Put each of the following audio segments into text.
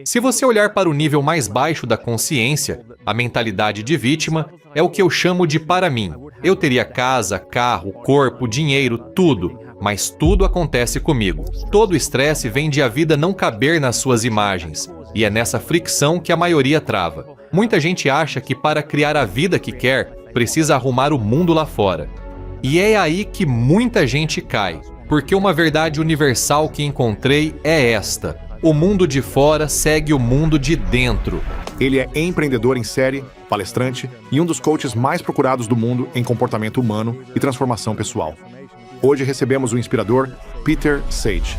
Se você olhar para o nível mais baixo da consciência, a mentalidade de vítima, é o que eu chamo de para mim. Eu teria casa, carro, corpo, dinheiro, tudo, mas tudo acontece comigo. Todo o estresse vem de a vida não caber nas suas imagens, e é nessa fricção que a maioria trava. Muita gente acha que para criar a vida que quer, precisa arrumar o mundo lá fora. E é aí que muita gente cai, porque uma verdade universal que encontrei é esta: o mundo de fora segue o mundo de dentro. Ele é empreendedor em série, palestrante e um dos coaches mais procurados do mundo em comportamento humano e transformação pessoal. Hoje recebemos o inspirador Peter Sage.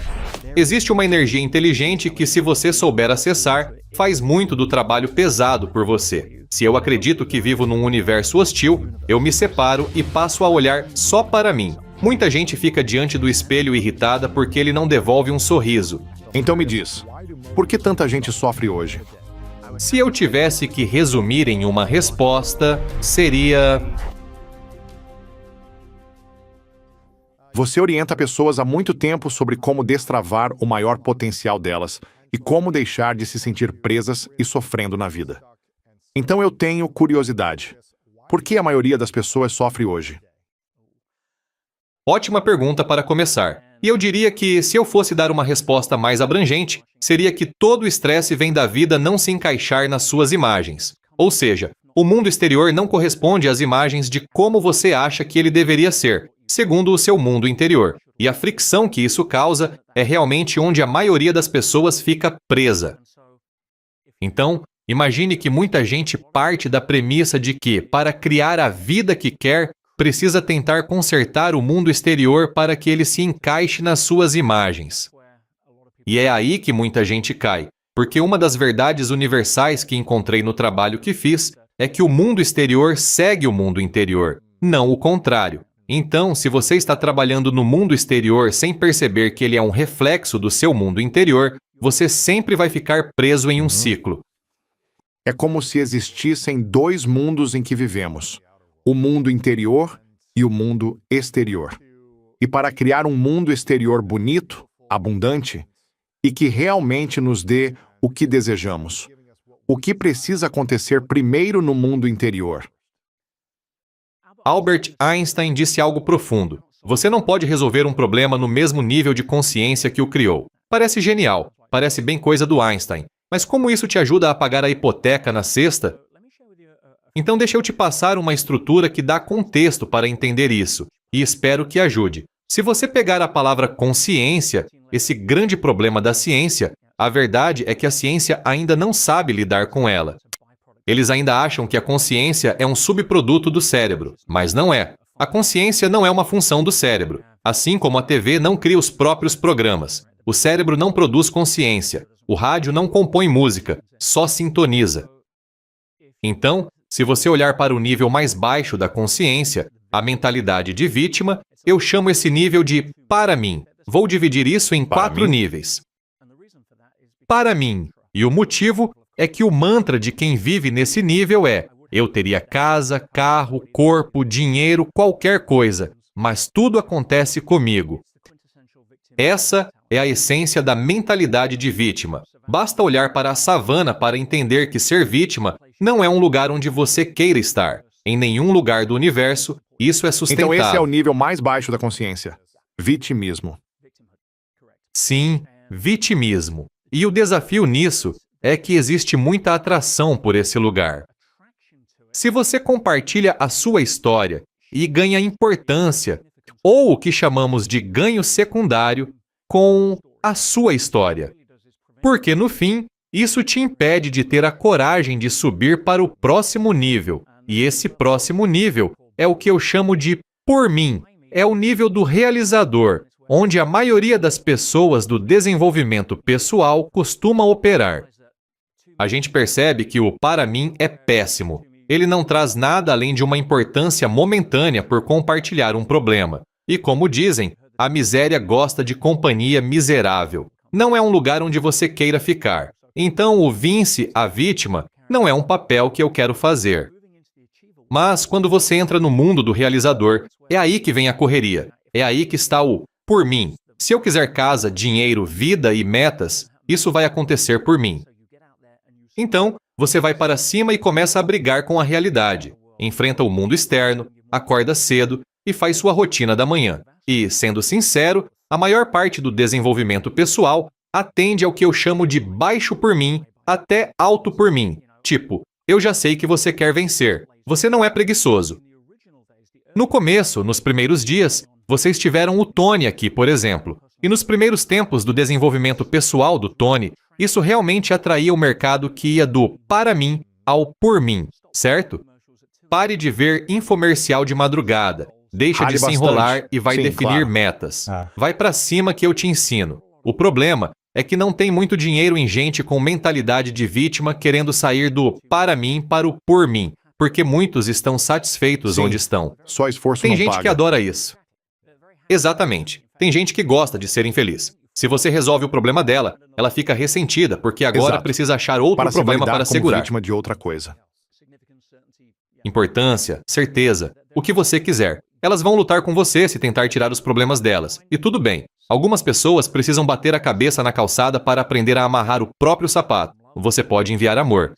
Existe uma energia inteligente que, se você souber acessar, faz muito do trabalho pesado por você. Se eu acredito que vivo num universo hostil, eu me separo e passo a olhar só para mim. Muita gente fica diante do espelho irritada porque ele não devolve um sorriso. Então me diz, por que tanta gente sofre hoje? Se eu tivesse que resumir em uma resposta, seria: Você orienta pessoas há muito tempo sobre como destravar o maior potencial delas e como deixar de se sentir presas e sofrendo na vida. Então eu tenho curiosidade. Por que a maioria das pessoas sofre hoje? Ótima pergunta para começar. E eu diria que, se eu fosse dar uma resposta mais abrangente, seria que todo o estresse vem da vida não se encaixar nas suas imagens. Ou seja, o mundo exterior não corresponde às imagens de como você acha que ele deveria ser, segundo o seu mundo interior. E a fricção que isso causa é realmente onde a maioria das pessoas fica presa. Então, imagine que muita gente parte da premissa de que, para criar a vida que quer, precisa tentar consertar o mundo exterior para que ele se encaixe nas suas imagens. E é aí que muita gente cai, porque uma das verdades universais que encontrei no trabalho que fiz é que o mundo exterior segue o mundo interior, não o contrário. Então, se você está trabalhando no mundo exterior sem perceber que ele é um reflexo do seu mundo interior, você sempre vai ficar preso em um ciclo. É como se existissem dois mundos em que vivemos: o mundo interior e o mundo exterior. E para criar um mundo exterior bonito, abundante, e que realmente nos dê o que desejamos, o que precisa acontecer primeiro no mundo interior? Albert Einstein disse algo profundo: você não pode resolver um problema no mesmo nível de consciência que o criou. Parece genial, parece bem coisa do Einstein, mas como isso te ajuda a pagar a hipoteca na sexta? Então deixa eu te passar uma estrutura que dá contexto para entender isso, e espero que ajude. Se você pegar a palavra consciência, esse grande problema da ciência, a verdade é que a ciência ainda não sabe lidar com ela. Eles ainda acham que a consciência é um subproduto do cérebro, mas não é. A consciência não é uma função do cérebro, assim como a TV não cria os próprios programas. O cérebro não produz consciência, o rádio não compõe música, só sintoniza. Então, se você olhar para o nível mais baixo da consciência, a mentalidade de vítima, eu chamo esse nível de para mim. Vou dividir isso em 4 níveis. Para mim. E o motivo é que o mantra de quem vive nesse nível é: eu teria casa, carro, corpo, dinheiro, qualquer coisa, mas tudo acontece comigo. Essa é a essência da mentalidade de vítima. Basta olhar para a savana para entender que ser vítima não é um lugar onde você queira estar. Em nenhum lugar do universo, isso é sustentável. Então esse é o nível mais baixo da consciência: vitimismo. Sim, vitimismo. E o desafio nisso é que existe muita atração por esse lugar. Se você compartilha a sua história e ganha importância, ou o que chamamos de ganho secundário, com a sua história. Porque, no fim, isso te impede de ter a coragem de subir para o próximo nível. E esse próximo nível é o que eu chamo de por mim. É o nível do realizador, onde a maioria das pessoas do desenvolvimento pessoal costuma operar. A gente percebe que o para mim é péssimo. Ele não traz nada além de uma importância momentânea por compartilhar um problema. E como dizem, a miséria gosta de companhia miserável. Não é um lugar onde você queira ficar. Então o Vince, a vítima, não é um papel que eu quero fazer. Mas quando você entra no mundo do realizador, é aí que vem a correria. É aí que está o por mim. Se eu quiser casa, dinheiro, vida e metas, isso vai acontecer por mim. Então, você vai para cima e começa a brigar com a realidade. Enfrenta o mundo externo, acorda cedo e faz sua rotina da manhã. E, sendo sincero, a maior parte do desenvolvimento pessoal atende ao que eu chamo de baixo por mim até alto por mim. Tipo, eu já sei que você quer vencer. Você não é preguiçoso. No começo, nos primeiros dias, vocês tiveram o Tony aqui, por exemplo. E nos primeiros tempos do desenvolvimento pessoal do Tony, isso realmente atraía o mercado que ia do para mim ao por mim, certo? Pare de ver infomercial de madrugada. Deixa Rale de se bastante. enrolar e vai Sim, definir claro. metas. Vai pra cima que eu te ensino. O problema é que não tem muito dinheiro em gente com mentalidade de vítima querendo sair do para mim para o por mim, porque muitos estão satisfeitos Sim. onde estão. Só esforço Tem não gente paga. que adora isso. Exatamente. Tem gente que gosta de ser infeliz. Se você resolve o problema dela, ela fica ressentida porque agora Exato. precisa achar outro para se problema validar para como segurar. vítima de outra coisa. Importância, certeza, o que você quiser. Elas vão lutar com você se tentar tirar os problemas delas. E tudo bem. Algumas pessoas precisam bater a cabeça na calçada para aprender a amarrar o próprio sapato. Você pode enviar amor.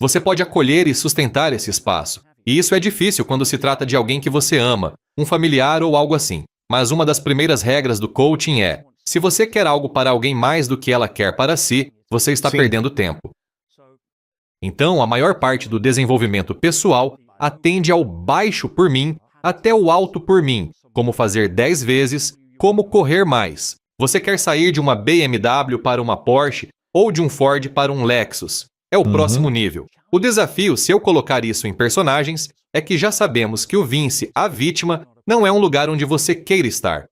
Você pode acolher e sustentar esse espaço. E isso é difícil quando se trata de alguém que você ama, um familiar ou algo assim. Mas uma das primeiras regras do coaching é: se você quer algo para alguém mais do que ela quer para si, você está Sim. perdendo tempo. Então, a maior parte do desenvolvimento pessoal atende ao baixo por mim até o alto por mim, como fazer 10 vezes, como correr mais. Você quer sair de uma BMW para uma Porsche ou de um Ford para um Lexus. É o próximo nível. O desafio, se eu colocar isso em personagens, é que já sabemos que o Vince, a vítima, não é um lugar onde você queira estar.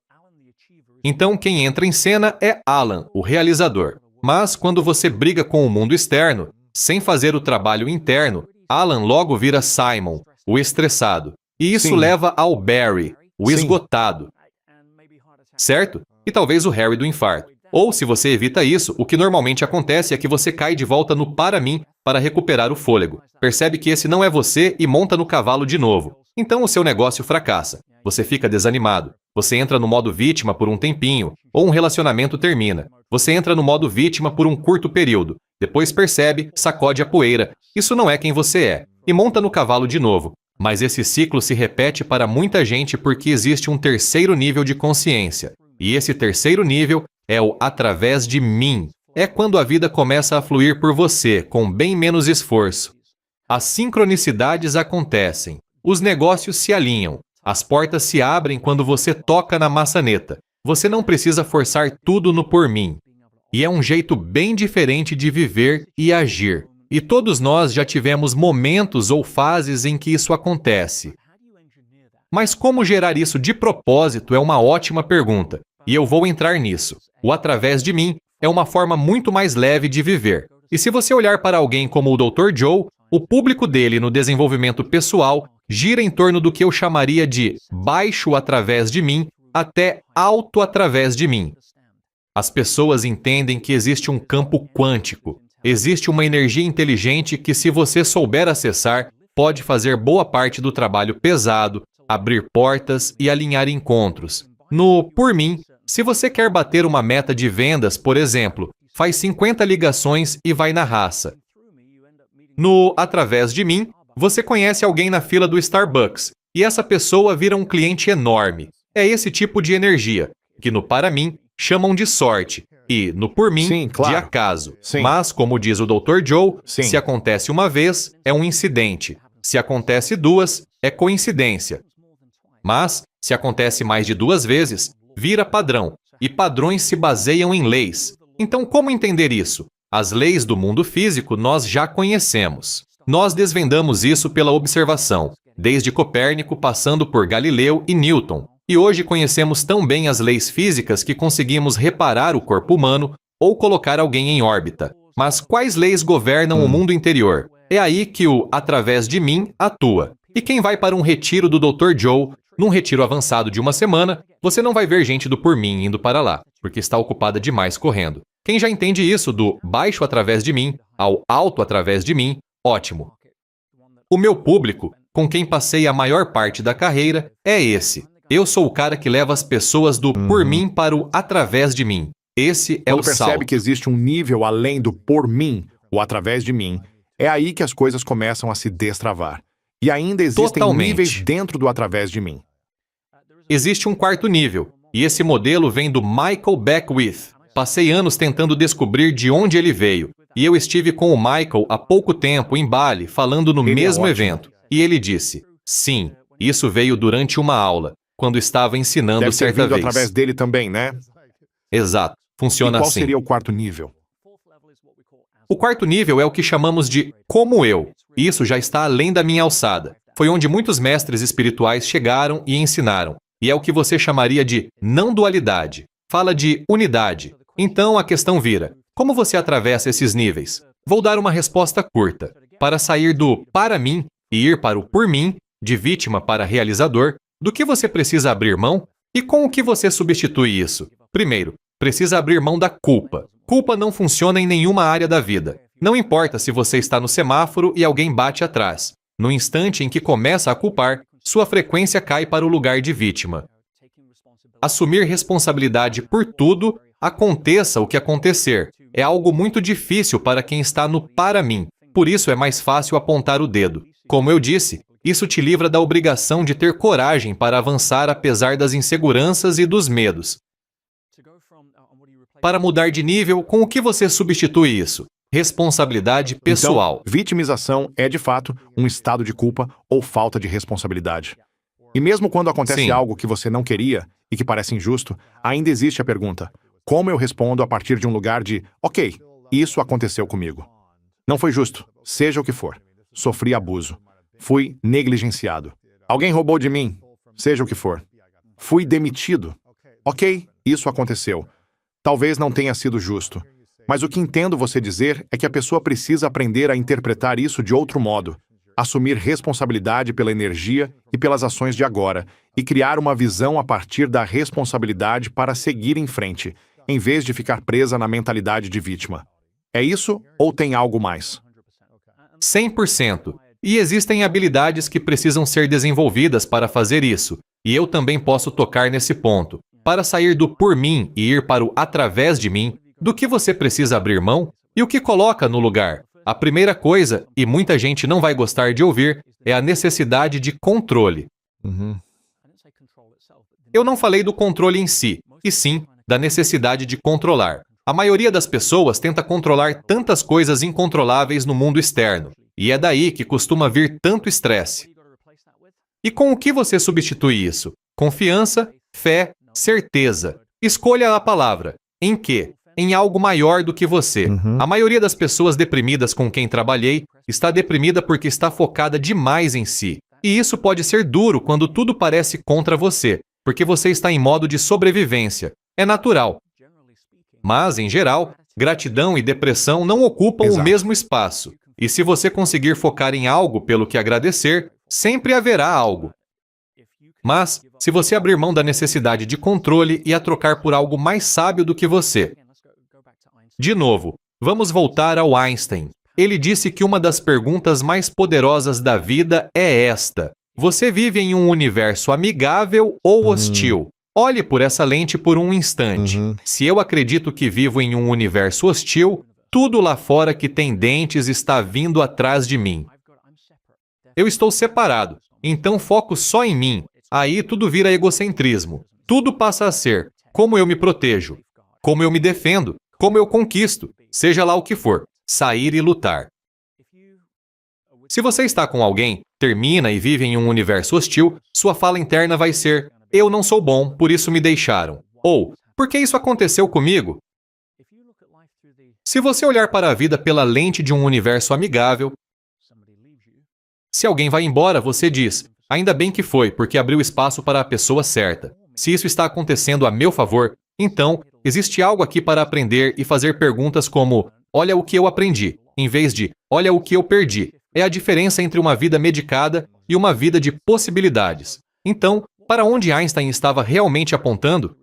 Então, quem entra em cena é Alan, o realizador. Mas, quando você briga com o mundo externo, sem fazer o trabalho interno, Alan logo vira Simon, o estressado. E isso Sim. leva ao Barry, o Sim. esgotado. Certo? E talvez o Harry do infarto. Ou, se você evita isso, o que normalmente acontece é que você cai de volta no para mim para recuperar o fôlego. Percebe que esse não é você e monta no cavalo de novo. Então o seu negócio fracassa. Você fica desanimado. Você entra no modo vítima por um tempinho, ou um relacionamento termina. Você entra no modo vítima por um curto período. Depois percebe, sacode a poeira. Isso não é quem você é. E monta no cavalo de novo. Mas esse ciclo se repete para muita gente porque existe um terceiro nível de consciência. E esse terceiro nível é o através de mim. É quando a vida começa a fluir por você, com bem menos esforço. As sincronicidades acontecem. Os negócios se alinham. As portas se abrem quando você toca na maçaneta. Você não precisa forçar tudo no por mim. E é um jeito bem diferente de viver e agir. E todos nós já tivemos momentos ou fases em que isso acontece. Mas como gerar isso de propósito é uma ótima pergunta. E eu vou entrar nisso. O através de mim é uma forma muito mais leve de viver. E se você olhar para alguém como o Dr. Joe, o público dele no desenvolvimento pessoal gira em torno do que eu chamaria de baixo através de mim até alto através de mim. As pessoas entendem que existe um campo quântico. Existe uma energia inteligente que, se você souber acessar, pode fazer boa parte do trabalho pesado, abrir portas e alinhar encontros. No por mim, se você quer bater uma meta de vendas, por exemplo, faz 50 ligações e vai na raça. No através de mim, você conhece alguém na fila do Starbucks e essa pessoa vira um cliente enorme. É esse tipo de energia, que no para mim chamam de sorte e no por mim Sim, claro. de acaso. Sim. Mas, como diz o Dr. Joe, Sim. se acontece uma vez, é um incidente. Se acontece duas, é coincidência. Mas, se acontece mais de 2 vezes, vira padrão. E padrões se baseiam em leis. Então, como entender isso? As leis do mundo físico nós já conhecemos. Nós desvendamos isso pela observação, desde Copérnico passando por Galileu e Newton. E hoje conhecemos tão bem as leis físicas que conseguimos reparar o corpo humano ou colocar alguém em órbita. Mas quais leis governam o mundo interior? É aí que o através de mim atua. E quem vai para um retiro do Dr. Joe, num retiro avançado de 1 semana, você não vai ver gente do por mim indo para lá, porque está ocupada demais correndo. Quem já entende isso do baixo através de mim ao alto através de mim, ótimo. O meu público, com quem passei a maior parte da carreira, é esse. Eu sou o cara que leva as pessoas do por mim para o através de mim. Esse é Quando o percebe salto. que existe um nível além do por mim, o através de mim, é aí que as coisas começam a se destravar. E ainda existem Totalmente. níveis dentro do através de mim. Existe um quarto nível, e esse modelo vem do Michael Beckwith. Passei anos tentando descobrir de onde ele veio, e eu estive com o Michael há pouco tempo em Bali, falando no Ele é mesmo ótimo. evento. E ele disse, sim, isso veio durante uma aula, quando estava ensinando Deve ter certa vindo vez. através dele também, né? Exato, E funciona qual assim. seria o quarto nível? O quarto nível é o que chamamos de como eu. Isso já está além da minha alçada. Foi onde muitos mestres espirituais chegaram e ensinaram. E é o que você chamaria de não dualidade. Fala de unidade. Então a questão vira: como você atravessa esses níveis? Vou dar uma resposta curta. Para sair do para mim e ir para o por mim, de vítima para realizador, do que você precisa abrir mão? E com o que você substitui isso? Primeiro, precisa abrir mão da culpa. Culpa não funciona em nenhuma área da vida. Não importa se você está no semáforo e alguém bate atrás. No instante em que começa a culpar, sua frequência cai para o lugar de vítima. Assumir responsabilidade por tudo, aconteça o que acontecer, é algo muito difícil para quem está no para mim. Por isso é mais fácil apontar o dedo. Como eu disse, isso te livra da obrigação de ter coragem para avançar apesar das inseguranças e dos medos. Para mudar de nível, com o que você substitui isso? Responsabilidade pessoal. Então, vitimização é, de fato, um estado de culpa ou falta de responsabilidade. E mesmo quando acontece Sim. algo que você não queria e que parece injusto, ainda existe a pergunta: como eu respondo a partir de um lugar de, ok, isso aconteceu comigo. Não foi justo, seja o que for. Sofri abuso. Fui negligenciado. Alguém roubou de mim, seja o que for. Fui demitido. Ok, isso aconteceu. Talvez não tenha sido justo. Mas o que entendo você dizer é que a pessoa precisa aprender a interpretar isso de outro modo, assumir responsabilidade pela energia e pelas ações de agora, e criar uma visão a partir da responsabilidade para seguir em frente, em vez de ficar presa na mentalidade de vítima. É isso ou tem algo mais? 100%. E existem habilidades que precisam ser desenvolvidas para fazer isso, e eu também posso tocar nesse ponto. Para sair do por mim e ir para o através de mim, do que você precisa abrir mão e o que coloca no lugar. A primeira coisa, e muita gente não vai gostar de ouvir, é a necessidade de controle. Eu não falei do controle em si, e sim da necessidade de controlar. A maioria das pessoas tenta controlar tantas coisas incontroláveis no mundo externo, e é daí que costuma vir tanto estresse. E com o que você substitui isso? Confiança, fé, certeza. Escolha a palavra. Em quê? Em algo maior do que você. A maioria das pessoas deprimidas com quem trabalhei está deprimida porque está focada demais em si. E isso pode ser duro quando tudo parece contra você, porque você está em modo de sobrevivência. É natural. Mas, em geral, gratidão e depressão não ocupam o Exato. mesmo espaço. E se você conseguir focar em algo pelo que agradecer, sempre haverá algo. Mas, se você abrir mão da necessidade de controle e a trocar por algo mais sábio do que você. De novo, vamos voltar ao Einstein. Ele disse que uma das perguntas mais poderosas da vida é esta: você vive em um universo amigável ou hostil? Olhe por essa lente por um instante. Se eu acredito que vivo em um universo hostil, tudo lá fora que tem dentes está vindo atrás de mim. Eu estou separado, então foco só em mim. Aí tudo vira egocentrismo. Tudo passa a ser como eu me protejo, como eu me defendo, como eu conquisto, seja lá o que for, sair e lutar. Se você está com alguém, termina e vive em um universo hostil, sua fala interna vai ser: eu não sou bom, por isso me deixaram. Ou, por que isso aconteceu comigo? Se você olhar para a vida pela lente de um universo amigável, se alguém vai embora, você diz: ainda bem que foi, porque abriu espaço para a pessoa certa. Se isso está acontecendo a meu favor, então, existe algo aqui para aprender e fazer perguntas como: olha o que eu aprendi, em vez de: olha o que eu perdi. É a diferença entre uma vida medicada e uma vida de possibilidades. Então, para onde Einstein estava realmente apontando?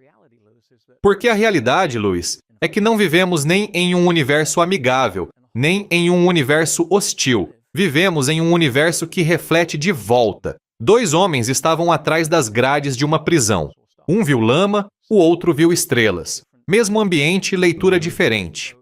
Porque a realidade, Lewis, é que não vivemos nem em um universo amigável, nem em um universo hostil. Vivemos em um universo que reflete de volta. 2 homens estavam atrás das grades de uma prisão. Um viu lama, o outro viu estrelas. Mesmo ambiente, leitura diferente.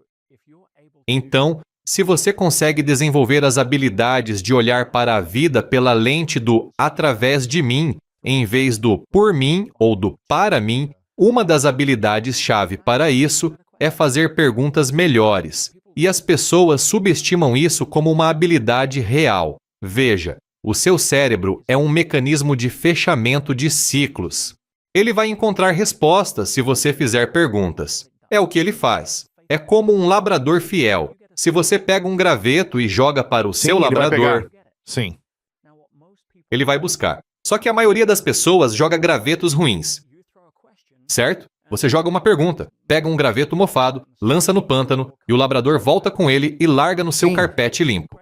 Então, se você consegue desenvolver as habilidades de olhar para a vida pela lente do através de mim, em vez do por mim ou do para mim, uma das habilidades-chave para isso é fazer perguntas melhores. E as pessoas subestimam isso como uma habilidade real. Veja, o seu cérebro é um mecanismo de fechamento de ciclos. Ele vai encontrar respostas se você fizer perguntas. É o que ele faz. É como um labrador fiel. Se você pega um graveto e joga para o seu Sim, ele vai labrador, pegar. Sim. ele vai buscar. Só que a maioria das pessoas joga gravetos ruins. Certo? Você joga uma pergunta, pega um graveto mofado, lança no pântano e o labrador volta com ele e larga no seu Sim. carpete limpo.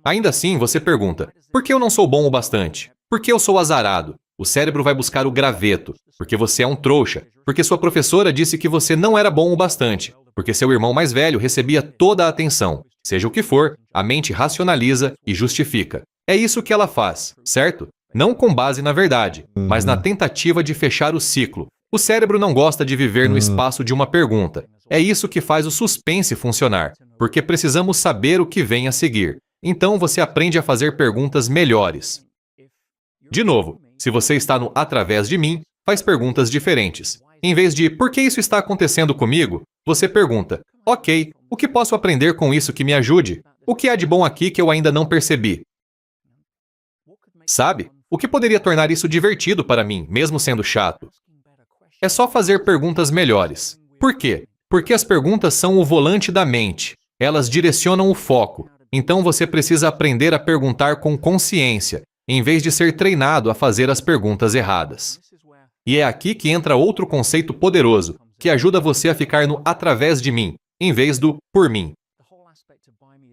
Ainda assim, você pergunta: por que eu não sou bom o bastante? Por que eu sou azarado? O cérebro vai buscar o graveto, porque você é um trouxa, porque sua professora disse que você não era bom o bastante, porque seu irmão mais velho recebia toda a atenção. Seja o que for, a mente racionaliza e justifica. É isso que ela faz, certo? Não com base na verdade, mas na tentativa de fechar o ciclo. O cérebro não gosta de viver no espaço de uma pergunta. É isso que faz o suspense funcionar, porque precisamos saber o que vem a seguir. Então você aprende a fazer perguntas melhores. De novo, se você está no através de mim, faz perguntas diferentes. Em vez de por que isso está acontecendo comigo, você pergunta: ok, o que posso aprender com isso que me ajude? O que há de bom aqui que eu ainda não percebi? Sabe? O que poderia tornar isso divertido para mim, mesmo sendo chato? É só fazer perguntas melhores. Por quê? Porque as perguntas são o volante da mente. Elas direcionam o foco. Então você precisa aprender a perguntar com consciência, em vez de ser treinado a fazer as perguntas erradas. E é aqui que entra outro conceito poderoso, que ajuda você a ficar no através de mim, em vez do por mim.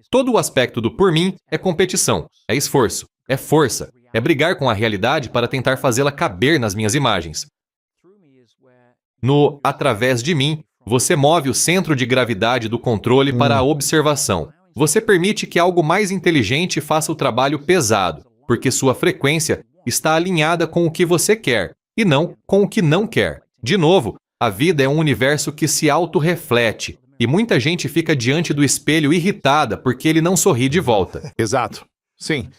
Todo o aspecto do por mim é competição, é esforço, é força, é brigar com a realidade para tentar fazê-la caber nas minhas imagens. No através de mim, você move o centro de gravidade do controle para a observação. Você permite que algo mais inteligente faça o trabalho pesado, porque sua frequência está alinhada com o que você quer, e não com o que não quer. De novo, a vida é um universo que se autorreflete, e muita gente fica diante do espelho irritada porque ele não sorri de volta. Exato. Sim.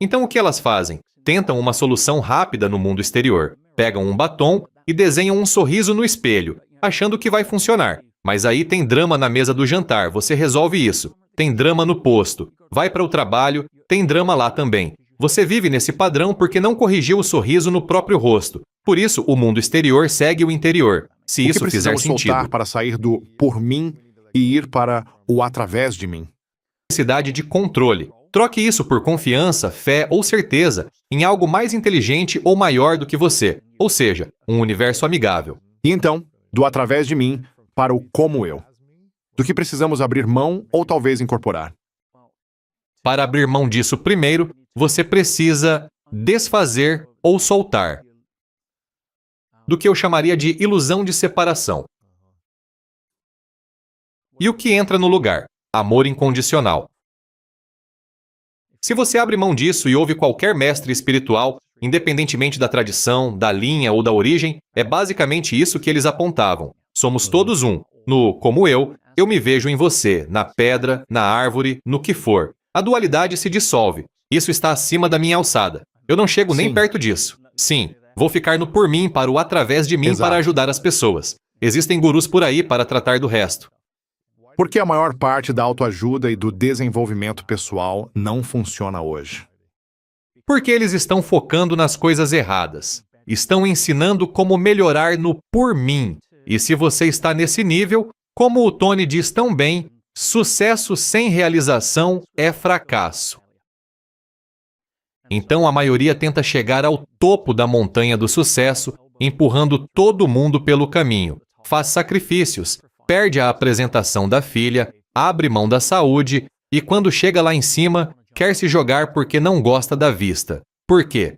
Então o que elas fazem? Tentam uma solução rápida no mundo exterior. Pegam um batom e desenham um sorriso no espelho, achando que vai funcionar. Mas aí tem drama na mesa do jantar, você resolve isso. Tem drama no posto. Vai para o trabalho, tem drama lá também. Você vive nesse padrão porque não corrigiu o sorriso no próprio rosto. Por isso, o mundo exterior segue o interior. Se isso fizer precisamos soltar sentido. para sair do por mim e ir para o através de mim? Necessidade de controle. Troque isso por confiança, fé ou certeza em algo mais inteligente ou maior do que você, ou seja, um universo amigável. E então, do através de mim para o como eu. Do que precisamos abrir mão ou talvez incorporar. Para abrir mão disso primeiro, você precisa desfazer ou soltar. Do que eu chamaria de ilusão de separação. E o que entra no lugar? Amor incondicional. Se você abre mão disso e ouve qualquer mestre espiritual, independentemente da tradição, da linha ou da origem, é basicamente isso que eles apontavam. Somos todos um. No como eu me vejo em você, na pedra, na árvore, no que for. A dualidade se dissolve. Isso está acima da minha alçada. Eu não chego nem Sim. perto disso. Sim, vou ficar no por mim para o através de mim Exato. para ajudar as pessoas. Existem gurus por aí para tratar do resto. Por que a maior parte da autoajuda e do desenvolvimento pessoal não funciona hoje? Porque eles estão focando nas coisas erradas. Estão ensinando como melhorar no por mim. E se você está nesse nível, como o Tony diz tão bem, sucesso sem realização é fracasso. Então a maioria tenta chegar ao topo da montanha do sucesso, empurrando todo mundo pelo caminho. Faz sacrifícios, perde a apresentação da filha, abre mão da saúde e quando chega lá em cima, quer se jogar porque não gosta da vista. Por quê?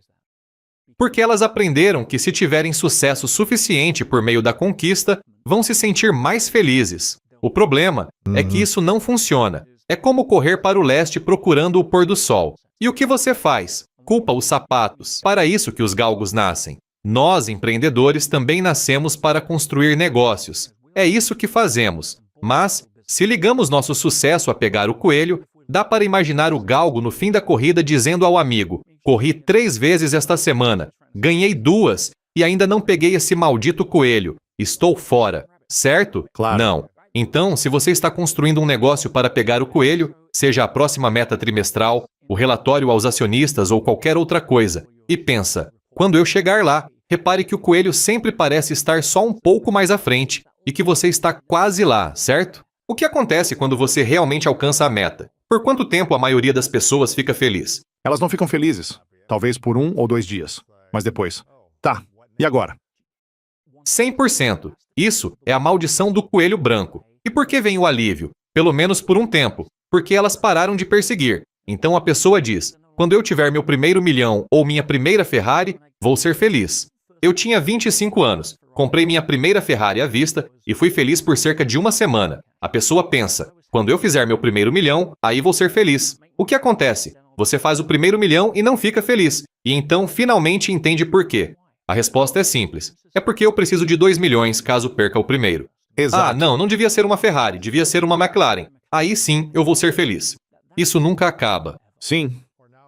Porque elas aprenderam que se tiverem sucesso suficiente por meio da conquista, vão se sentir mais felizes. O problema é que isso não funciona. É como correr para o leste procurando o pôr do sol. E o que você faz? Culpa os sapatos. Para isso que os galgos nascem. Nós, empreendedores, também nascemos para construir negócios. É isso que fazemos. Mas Se ligamos nosso sucesso a pegar o coelho, dá para imaginar o galgo no fim da corrida dizendo ao amigo: corri 3 vezes esta semana, ganhei 2 e ainda não peguei esse maldito coelho. Estou fora, certo? Claro. Não. Então, se você está construindo um negócio para pegar o coelho, seja a próxima meta trimestral, o relatório aos acionistas ou qualquer outra coisa, e pensa: quando eu chegar lá, repare que o coelho sempre parece estar só um pouco mais à frente e que você está quase lá, certo? O que acontece quando você realmente alcança a meta? Por quanto tempo a maioria das pessoas fica feliz? Elas não ficam felizes. Talvez por 1 ou 2 dias. Mas depois. Tá, e agora? 100%. Isso é a maldição do coelho branco. E por que vem o alívio? Pelo menos por um tempo. Porque elas pararam de perseguir. Então a pessoa diz: quando eu tiver meu primeiro milhão ou minha primeira Ferrari, vou ser feliz. Eu tinha 25 anos, comprei minha primeira Ferrari à vista e fui feliz por cerca de uma semana. A pessoa pensa: quando eu fizer meu primeiro milhão, aí vou ser feliz. O que acontece? Você faz o primeiro milhão e não fica feliz. E então finalmente entende por quê. A resposta é simples. É porque eu preciso de 2 milhões caso perca o primeiro. Exato. Ah, não devia ser uma Ferrari, devia ser uma McLaren. Aí sim eu vou ser feliz. Isso nunca acaba. Sim.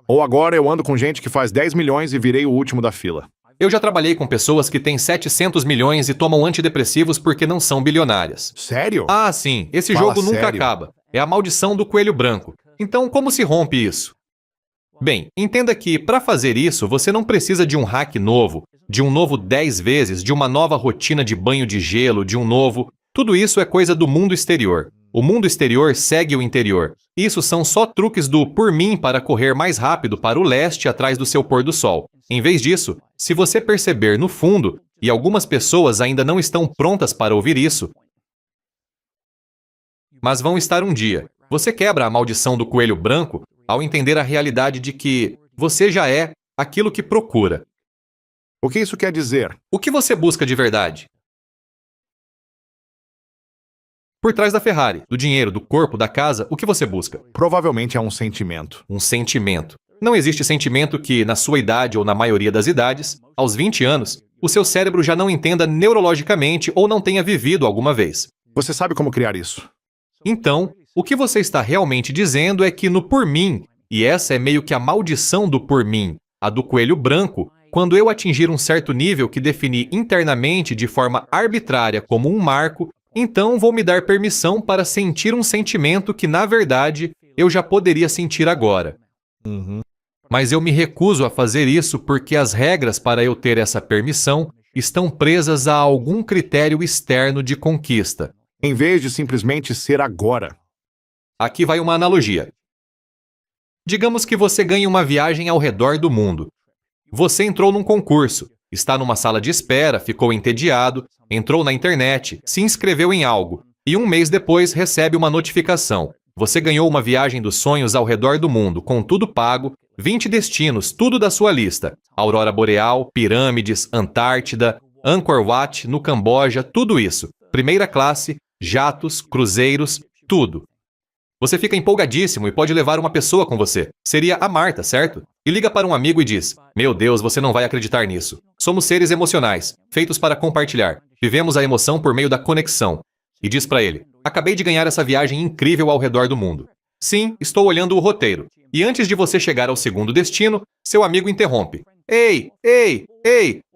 Ou agora eu ando com gente que faz 10 milhões e virei o último da fila. Eu já trabalhei com pessoas que têm 700 milhões e tomam antidepressivos porque não são bilionárias. Sério? Ah, sim, esse Fala jogo nunca sério. acaba. É a maldição do coelho branco. Então, como se rompe isso? Bem, entenda que, para fazer isso, você não precisa de um hack novo, de um novo 10 vezes, de uma nova rotina de banho de gelo, de um novo... Tudo isso é coisa do mundo exterior. O mundo exterior segue o interior. Isso são só truques do por mim para correr mais rápido para o leste atrás do seu pôr do sol. Em vez disso, se você perceber no fundo, e algumas pessoas ainda não estão prontas para ouvir isso, mas vão estar um dia. Você quebra a maldição do coelho branco ao entender a realidade de que você já é aquilo que procura. O que isso quer dizer? O que você busca de verdade? Por trás da Ferrari, do dinheiro, do corpo, da casa, o que você busca? Provavelmente é um sentimento. Um sentimento. Não existe sentimento que, na sua idade ou na maioria das idades, aos 20 anos, o seu cérebro já não entenda neurologicamente ou não tenha vivido alguma vez. Você sabe como criar isso? Então, o que você está realmente dizendo é que no por mim, e essa é meio que a maldição do por mim, a do coelho branco, quando eu atingir um certo nível que defini internamente de forma arbitrária como um marco, então vou me dar permissão para sentir um sentimento que, na verdade, eu já poderia sentir agora. Mas eu me recuso a fazer isso porque as regras para eu ter essa permissão estão presas a algum critério externo de conquista. Em vez de simplesmente ser agora. Aqui vai uma analogia. Digamos que você ganhe uma viagem ao redor do mundo. Você entrou num concurso, está numa sala de espera, ficou entediado, entrou na internet, se inscreveu em algo e um mês depois recebe uma notificação. Você ganhou uma viagem dos sonhos ao redor do mundo, com tudo pago, 20 destinos, tudo da sua lista. Aurora Boreal, pirâmides, Antártida, Angkor Wat, no Camboja, tudo isso. Primeira classe, jatos, cruzeiros, tudo. Você fica empolgadíssimo e pode levar uma pessoa com você. Seria a Marta, certo? E liga para um amigo e diz: meu Deus, você não vai acreditar nisso. Somos seres emocionais, feitos para compartilhar. Vivemos a emoção por meio da conexão. E diz para ele: acabei de ganhar essa viagem incrível ao redor do mundo. Sim, estou olhando o roteiro. E antes de você chegar ao segundo destino, seu amigo interrompe. Ei,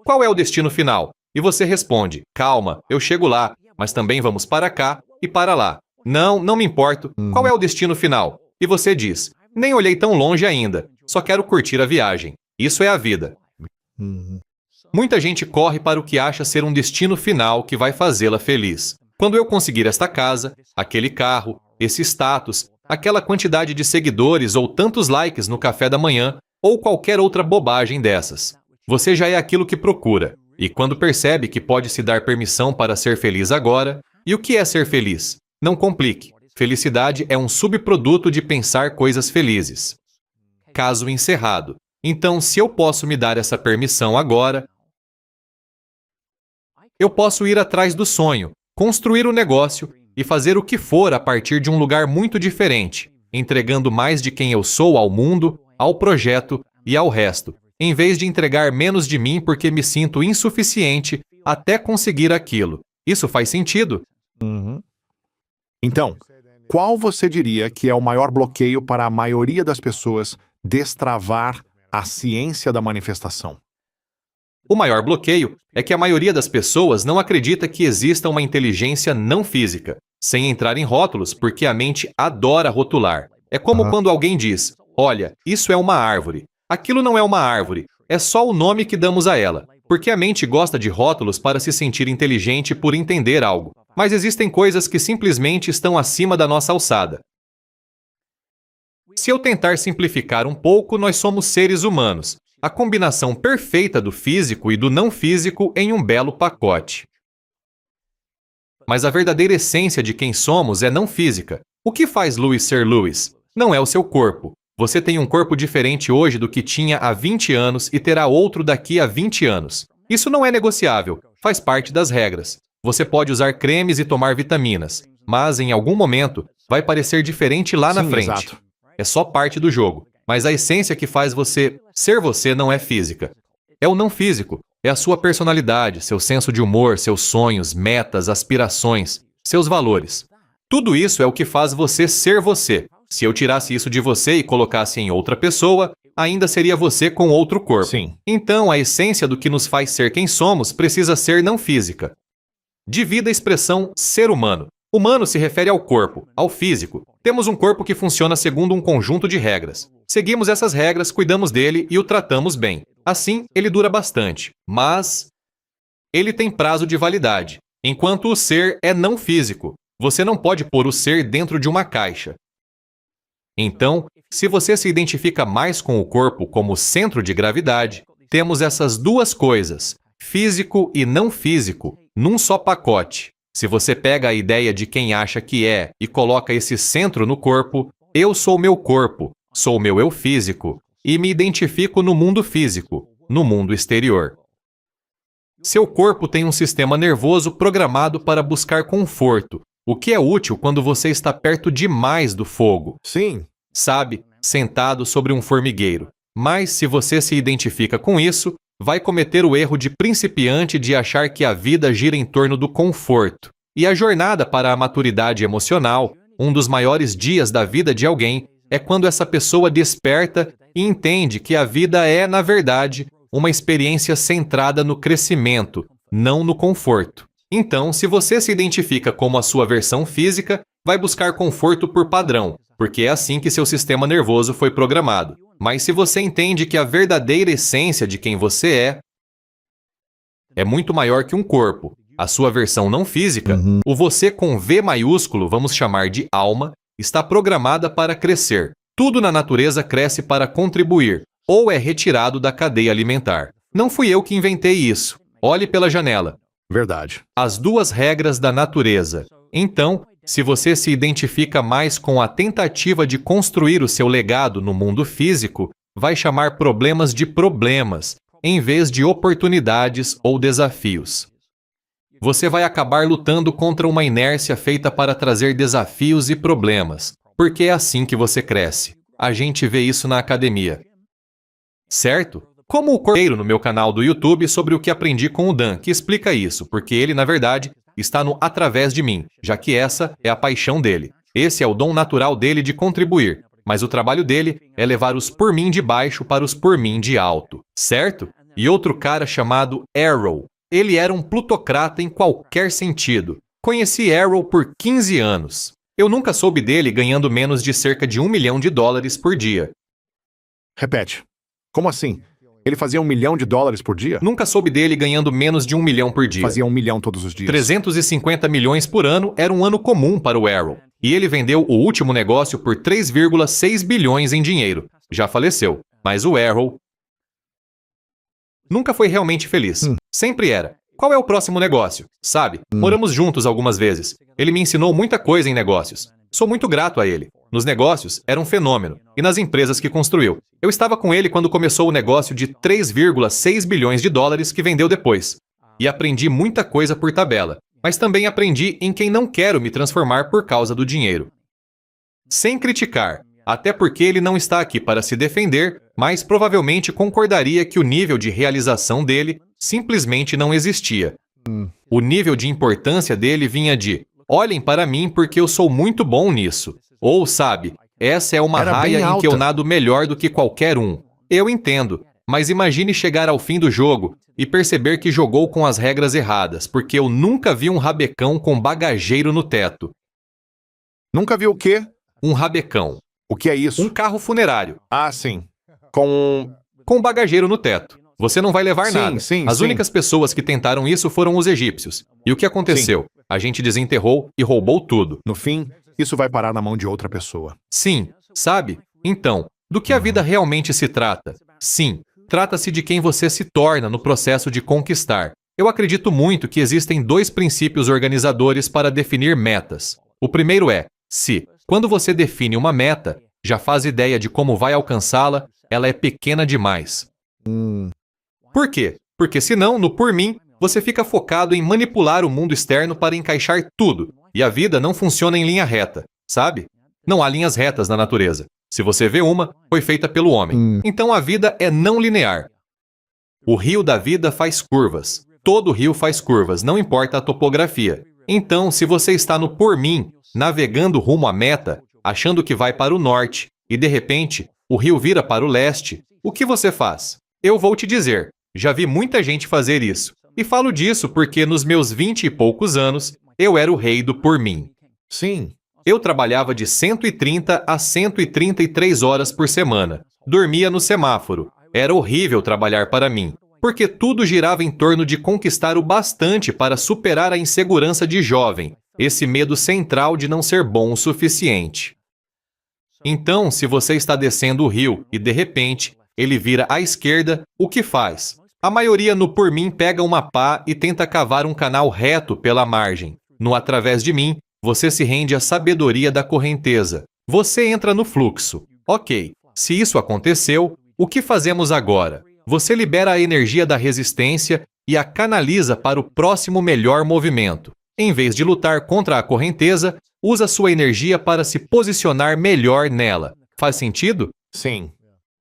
qual é o destino final? E você responde: calma, eu chego lá, mas também vamos para cá e para lá. Não me importo. Qual é o destino final? E você diz: nem olhei tão longe ainda, só quero curtir a viagem. Isso é a vida. Muita gente corre para o que acha ser um destino final que vai fazê-la feliz. Quando eu conseguir esta casa, aquele carro, esse status, aquela quantidade de seguidores ou tantos likes no café da manhã, ou qualquer outra bobagem dessas. Você já é aquilo que procura. E quando percebe que pode se dar permissão para ser feliz agora, e o que é ser feliz? Não complique. Felicidade é um subproduto de pensar coisas felizes. Caso encerrado. Então, se eu posso me dar essa permissão agora, eu posso ir atrás do sonho, construir o negócio e fazer o que for a partir de um lugar muito diferente, entregando mais de quem eu sou ao mundo, ao projeto e ao resto, em vez de entregar menos de mim porque me sinto insuficiente até conseguir aquilo. Isso faz sentido? Então, qual você diria que é o maior bloqueio para a maioria das pessoas destravar a ciência da manifestação? O maior bloqueio é que a maioria das pessoas não acredita que exista uma inteligência não física, sem entrar em rótulos, porque a mente adora rotular. É como quando alguém diz: olha, isso é uma árvore. Aquilo não é uma árvore, é só o nome que damos a ela, porque a mente gosta de rótulos para se sentir inteligente por entender algo. Mas existem coisas que simplesmente estão acima da nossa alçada. Se eu tentar simplificar um pouco, nós somos seres humanos, a combinação perfeita do físico e do não físico em um belo pacote. Mas a verdadeira essência de quem somos é não física. O que faz Louis ser Louis? Não é o seu corpo. Você tem um corpo diferente hoje do que tinha há 20 anos e terá outro daqui a 20 anos. Isso não é negociável, faz parte das regras. Você pode usar cremes e tomar vitaminas, mas em algum momento vai parecer diferente lá na frente. Exato. É só parte do jogo, mas a essência que faz você ser você não é física. É o não físico, é a sua personalidade, seu senso de humor, seus sonhos, metas, aspirações, seus valores. Tudo isso é o que faz você ser você. Se eu tirasse isso de você e colocasse em outra pessoa, ainda seria você com outro corpo. Sim. Então, a essência do que nos faz ser quem somos precisa ser não física. Divida a expressão ser humano. Humano se refere ao corpo, ao físico. Temos um corpo que funciona segundo um conjunto de regras. Seguimos essas regras, cuidamos dele e o tratamos bem. Assim, ele dura bastante. Mas ele tem prazo de validade, enquanto o ser é não físico. Você não pode pôr o ser dentro de uma caixa. Então, se você se identifica mais com o corpo como centro de gravidade, temos essas duas coisas, físico e não físico, num só pacote. Se você pega a ideia de quem acha que é e coloca esse centro no corpo, eu sou meu corpo, sou meu eu físico, e me identifico no mundo físico, no mundo exterior. Seu corpo tem um sistema nervoso programado para buscar conforto, o que é útil quando você está perto demais do fogo. Sim. Sabe, sentado sobre um formigueiro. Mas se você se identifica com isso, vai cometer o erro de principiante de achar que a vida gira em torno do conforto. E a jornada para a maturidade emocional, um dos maiores dias da vida de alguém, é quando essa pessoa desperta e entende que a vida é, na verdade, uma experiência centrada no crescimento, não no conforto. Então, se você se identifica como a sua versão física, vai buscar conforto por padrão, porque é assim que seu sistema nervoso foi programado. Mas se você entende que a verdadeira essência de quem você é muito maior que um corpo, a sua versão não física, o você com V maiúsculo, vamos chamar de alma, está programada para crescer. Tudo na natureza cresce para contribuir, ou é retirado da cadeia alimentar. Não fui eu que inventei isso. Olhe pela janela. Verdade. As duas regras da natureza. Então, se você se identifica mais com a tentativa de construir o seu legado no mundo físico, vai chamar problemas de problemas, em vez de oportunidades ou desafios. Você vai acabar lutando contra uma inércia feita para trazer desafios e problemas, porque é assim que você cresce. A gente vê isso na academia. Certo? Como o cordeiro no meu canal do YouTube sobre o que aprendi com o Dan, que explica isso, porque ele, na verdade, está no através de mim, já que essa é a paixão dele. Esse é o dom natural dele de contribuir, mas o trabalho dele é levar os por mim de baixo para os por mim de alto, certo? E outro cara chamado Arrow. Ele era um plutocrata em qualquer sentido. Conheci Arrow por 15 anos. Eu nunca soube dele ganhando menos de cerca de $1 milhão por dia. Repete. Como assim? Ele fazia $1 milhão por dia? Nunca soube dele ganhando menos de $1 milhão por dia. Fazia 1 milhão todos os dias. 350 milhões por ano era um ano comum para o Arrow. E ele vendeu o último negócio por 3,6 bilhões em dinheiro. Já faleceu. Mas o Arrow nunca foi realmente feliz. Sempre era. Qual é o próximo negócio? Sabe? Moramos juntos algumas vezes. Ele me ensinou muita coisa em negócios. Sou muito grato a ele. Nos negócios, era um fenômeno. E nas empresas que construiu. Eu estava com ele quando começou o negócio de 3,6 bilhões de dólares que vendeu depois. E aprendi muita coisa por tabela. Mas também aprendi em quem não quero me transformar por causa do dinheiro. Sem criticar, até porque ele não está aqui para se defender, mas provavelmente concordaria que o nível de realização dele simplesmente não existia. O nível de importância dele vinha de olhem para mim porque eu sou muito bom nisso. Ou, sabe, essa é uma Era bem raia em que eu alta. nado melhor do que qualquer um. Eu entendo, mas imagine chegar ao fim do jogo e perceber que jogou com as regras erradas, porque eu nunca vi um rabecão com bagageiro no teto. Nunca viu o quê? Um rabecão. O que é isso? Um carro funerário. Ah, sim. Com... Com bagageiro no teto. Você não vai levar Sim, nada. sim, As sim. únicas pessoas que tentaram isso foram os egípcios. E o que aconteceu? A gente desenterrou e roubou tudo. No fim, isso vai parar na mão de outra pessoa. Sim, sabe? Então, do que a vida realmente se trata? Sim, trata-se de quem você se torna no processo de conquistar. Eu acredito muito que existem dois princípios organizadores para definir metas. O primeiro é, se, quando você define uma meta, já faz ideia de como vai alcançá-la, ela é pequena demais. Por quê? Porque senão, no por mim, você fica focado em manipular o mundo externo para encaixar tudo, e a vida não funciona em linha reta, sabe? Não há linhas retas na natureza. Se você vê uma, foi feita pelo homem. Então a vida é não linear. O rio da vida faz curvas. Todo rio faz curvas, não importa a topografia. Então, se você está no por mim, navegando rumo à meta, achando que vai para o norte, e de repente, o rio vira para o leste, o que você faz? Eu vou te dizer, já vi muita gente fazer isso. E falo disso porque nos meus 20 e poucos anos, eu era o rei do por mim. Sim. Eu trabalhava de 130 a 133 horas por semana. Dormia no semáforo. Era horrível trabalhar para mim, porque tudo girava em torno de conquistar o bastante para superar a insegurança de jovem, esse medo central de não ser bom o suficiente. Então, se você está descendo o rio e, de repente, ele vira à esquerda, o que faz? A maioria no por mim pega uma pá e tenta cavar um canal reto pela margem. No através de mim, você se rende à sabedoria da correnteza. Você entra no fluxo. Ok, se isso aconteceu, o que fazemos agora? Você libera a energia da resistência e a canaliza para o próximo melhor movimento. Em vez de lutar contra a correnteza, usa sua energia para se posicionar melhor nela. Faz sentido? Sim.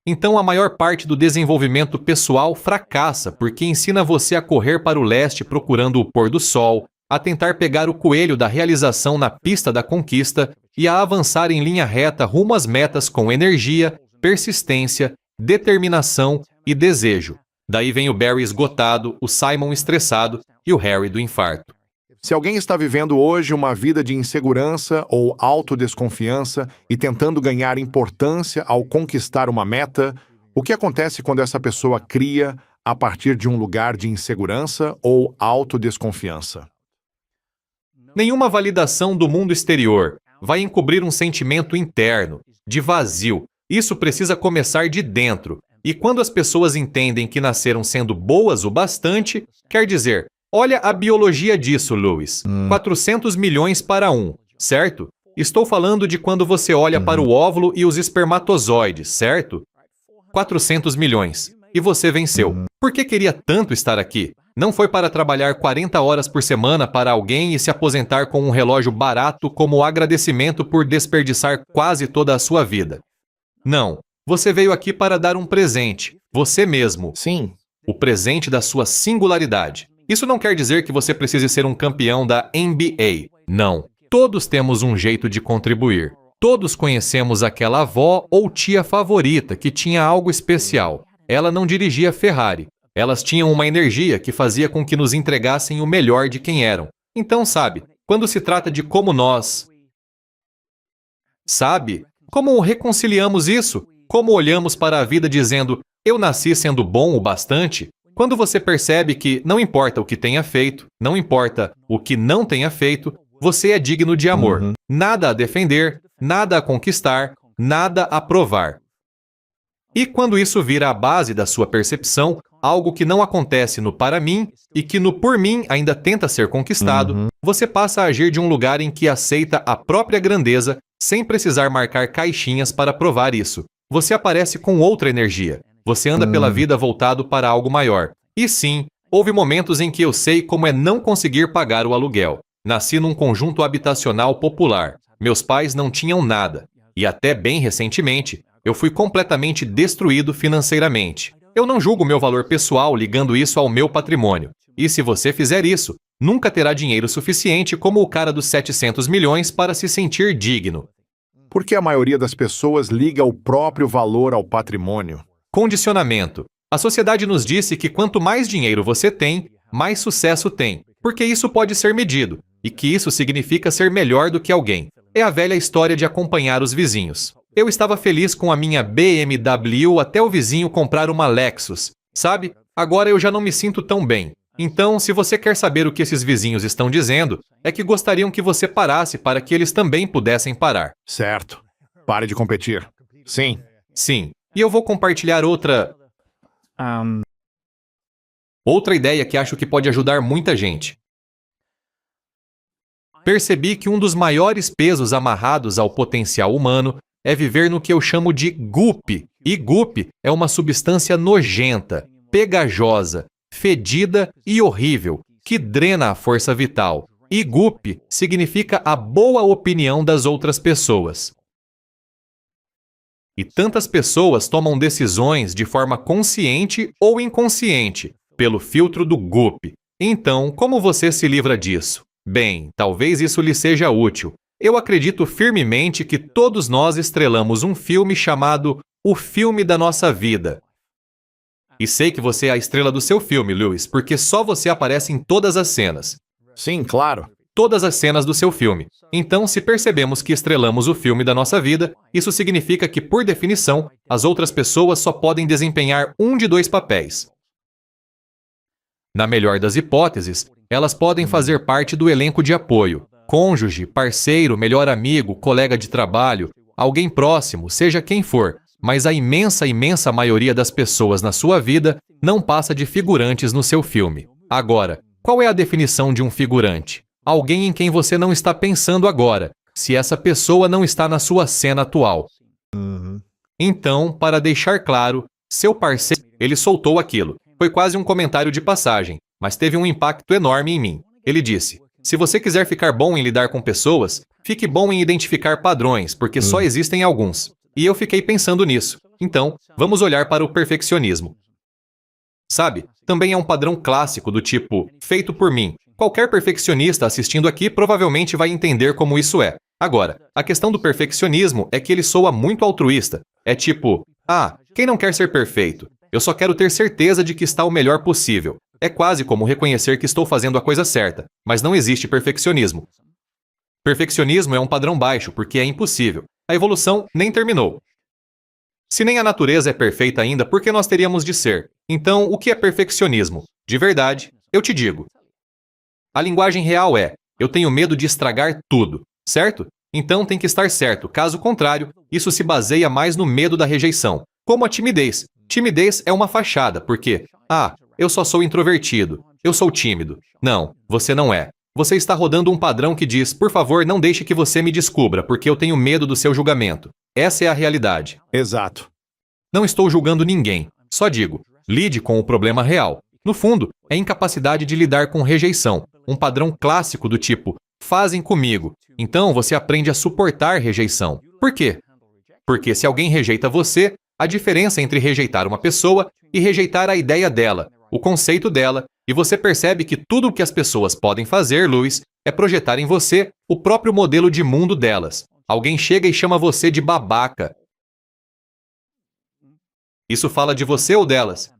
Então a maior parte do desenvolvimento pessoal fracassa porque ensina você a correr para o leste procurando o pôr do sol, a tentar pegar o coelho da realização na pista da conquista e a avançar em linha reta rumo às metas com energia, persistência, determinação e desejo. Daí vem o Barry esgotado, o Simon estressado e o Harry do infarto. Se alguém está vivendo hoje uma vida de insegurança ou autodesconfiança e tentando ganhar importância ao conquistar uma meta, o que acontece quando essa pessoa cria a partir de um lugar de insegurança ou autodesconfiança? Nenhuma validação do mundo exterior vai encobrir um sentimento interno, de vazio. Isso precisa começar de dentro. E quando as pessoas entendem que nasceram sendo boas o bastante, quer dizer, olha a biologia disso, Lewis. 400 milhões para 1, certo? Estou falando de quando você olha para o óvulo e os espermatozoides, certo? 400 milhões. E você venceu. Por que queria tanto estar aqui? Não foi para trabalhar 40 horas por semana para alguém e se aposentar com um relógio barato como agradecimento por desperdiçar quase toda a sua vida. Não. Você veio aqui para dar um presente. Você mesmo. Sim. O presente da sua singularidade. Isso não quer dizer que você precise ser um campeão da NBA. Não. Todos temos um jeito de contribuir. Todos conhecemos aquela avó ou tia favorita que tinha algo especial. Ela não dirigia Ferrari. Elas tinham uma energia que fazia com que nos entregassem o melhor de quem eram. Então, sabe, quando se trata de como nós... Sabe? Como reconciliamos isso? Como olhamos para a vida dizendo, eu nasci sendo bom o bastante? Quando você percebe que não importa o que tenha feito, não importa o que não tenha feito, você é digno de amor. Nada a defender, nada a conquistar, nada a provar. E quando isso vira a base da sua percepção, algo que não acontece no para mim e que no por mim ainda tenta ser conquistado, você passa a agir de um lugar em que aceita a própria grandeza sem precisar marcar caixinhas para provar isso. Você aparece com outra energia. Você anda pela vida voltado para algo maior. E sim, houve momentos em que eu sei como é não conseguir pagar o aluguel. Nasci num conjunto habitacional popular. Meus pais não tinham nada. E até bem recentemente, eu fui completamente destruído financeiramente. Eu não julgo meu valor pessoal ligando isso ao meu patrimônio. E se você fizer isso, nunca terá dinheiro suficiente como o cara dos 700 milhões para se sentir digno. Porque a maioria das pessoas liga o próprio valor ao patrimônio. Condicionamento. A sociedade nos disse que quanto mais dinheiro você tem, mais sucesso tem, porque isso pode ser medido, e que isso significa ser melhor do que alguém. É a velha história de acompanhar os vizinhos. Eu estava feliz com a minha BMW até o vizinho comprar uma Lexus. Sabe? Agora eu já não me sinto tão bem. Então, se você quer saber o que esses vizinhos estão dizendo, é que gostariam que você parasse para que eles também pudessem parar. Certo. Pare de competir. Sim. Sim. E eu vou compartilhar outra ideia que acho que pode ajudar muita gente. Percebi que um dos maiores pesos amarrados ao potencial humano é viver no que eu chamo de goop. E goop é uma substância nojenta, pegajosa, fedida e horrível, que drena a força vital. E goop significa a boa opinião das outras pessoas. E tantas pessoas tomam decisões de forma consciente ou inconsciente, pelo filtro do goop. Então, como você se livra disso? Bem, talvez isso lhe seja útil. Eu acredito firmemente que todos nós estrelamos um filme chamado O Filme da Nossa Vida. E sei que você é a estrela do seu filme, Lewis, porque só você aparece em todas as cenas. Sim, claro. Todas as cenas do seu filme. Então, se percebemos que estrelamos o filme da nossa vida, isso significa que, por definição, as outras pessoas só podem desempenhar um de dois papéis. Na melhor das hipóteses, elas podem fazer parte do elenco de apoio, cônjuge, parceiro, melhor amigo, colega de trabalho, alguém próximo, seja quem for, mas a imensa maioria das pessoas na sua vida não passa de figurantes no seu filme. Agora, qual é a definição de um figurante? Alguém em quem você não está pensando agora, se essa pessoa não está na sua cena atual. Então, para deixar claro, seu parceiro, ele soltou aquilo. Foi quase um comentário de passagem, mas teve um impacto enorme em mim. Ele disse: se você quiser ficar bom em lidar com pessoas, fique bom em identificar padrões, porque só existem alguns. E eu fiquei pensando nisso. Então, vamos olhar para o perfeccionismo. Sabe, também é um padrão clássico do tipo, feito por mim. Qualquer perfeccionista assistindo aqui provavelmente vai entender como isso é. Agora, a questão do perfeccionismo é que ele soa muito altruísta. É tipo, quem não quer ser perfeito? Eu só quero ter certeza de que está o melhor possível. É quase como reconhecer que estou fazendo a coisa certa, mas não existe perfeccionismo. Perfeccionismo é um padrão baixo, porque é impossível. A evolução nem terminou. Se nem a natureza é perfeita ainda, por que nós teríamos de ser? Então, o que é perfeccionismo? De verdade, eu te digo. A linguagem real é, eu tenho medo de estragar tudo, certo? Então tem que estar certo, caso contrário, isso se baseia mais no medo da rejeição. Como a timidez. Timidez é uma fachada, porque, eu só sou introvertido, eu sou tímido. Não, você não é. Você está rodando um padrão que diz, por favor, não deixe que você me descubra, porque eu tenho medo do seu julgamento. Essa é a realidade. Exato. Não estou julgando ninguém, só digo, lide com o problema real. No fundo, é incapacidade de lidar com rejeição, um padrão clássico do tipo, fazem comigo. Então você aprende a suportar rejeição. Por quê? Porque se alguém rejeita você, a diferença entre rejeitar uma pessoa e rejeitar a ideia dela, o conceito dela, e você percebe que tudo o que as pessoas podem fazer, Lewis, é projetar em você o próprio modelo de mundo delas. Alguém chega e chama você de babaca. Isso fala de você ou delas?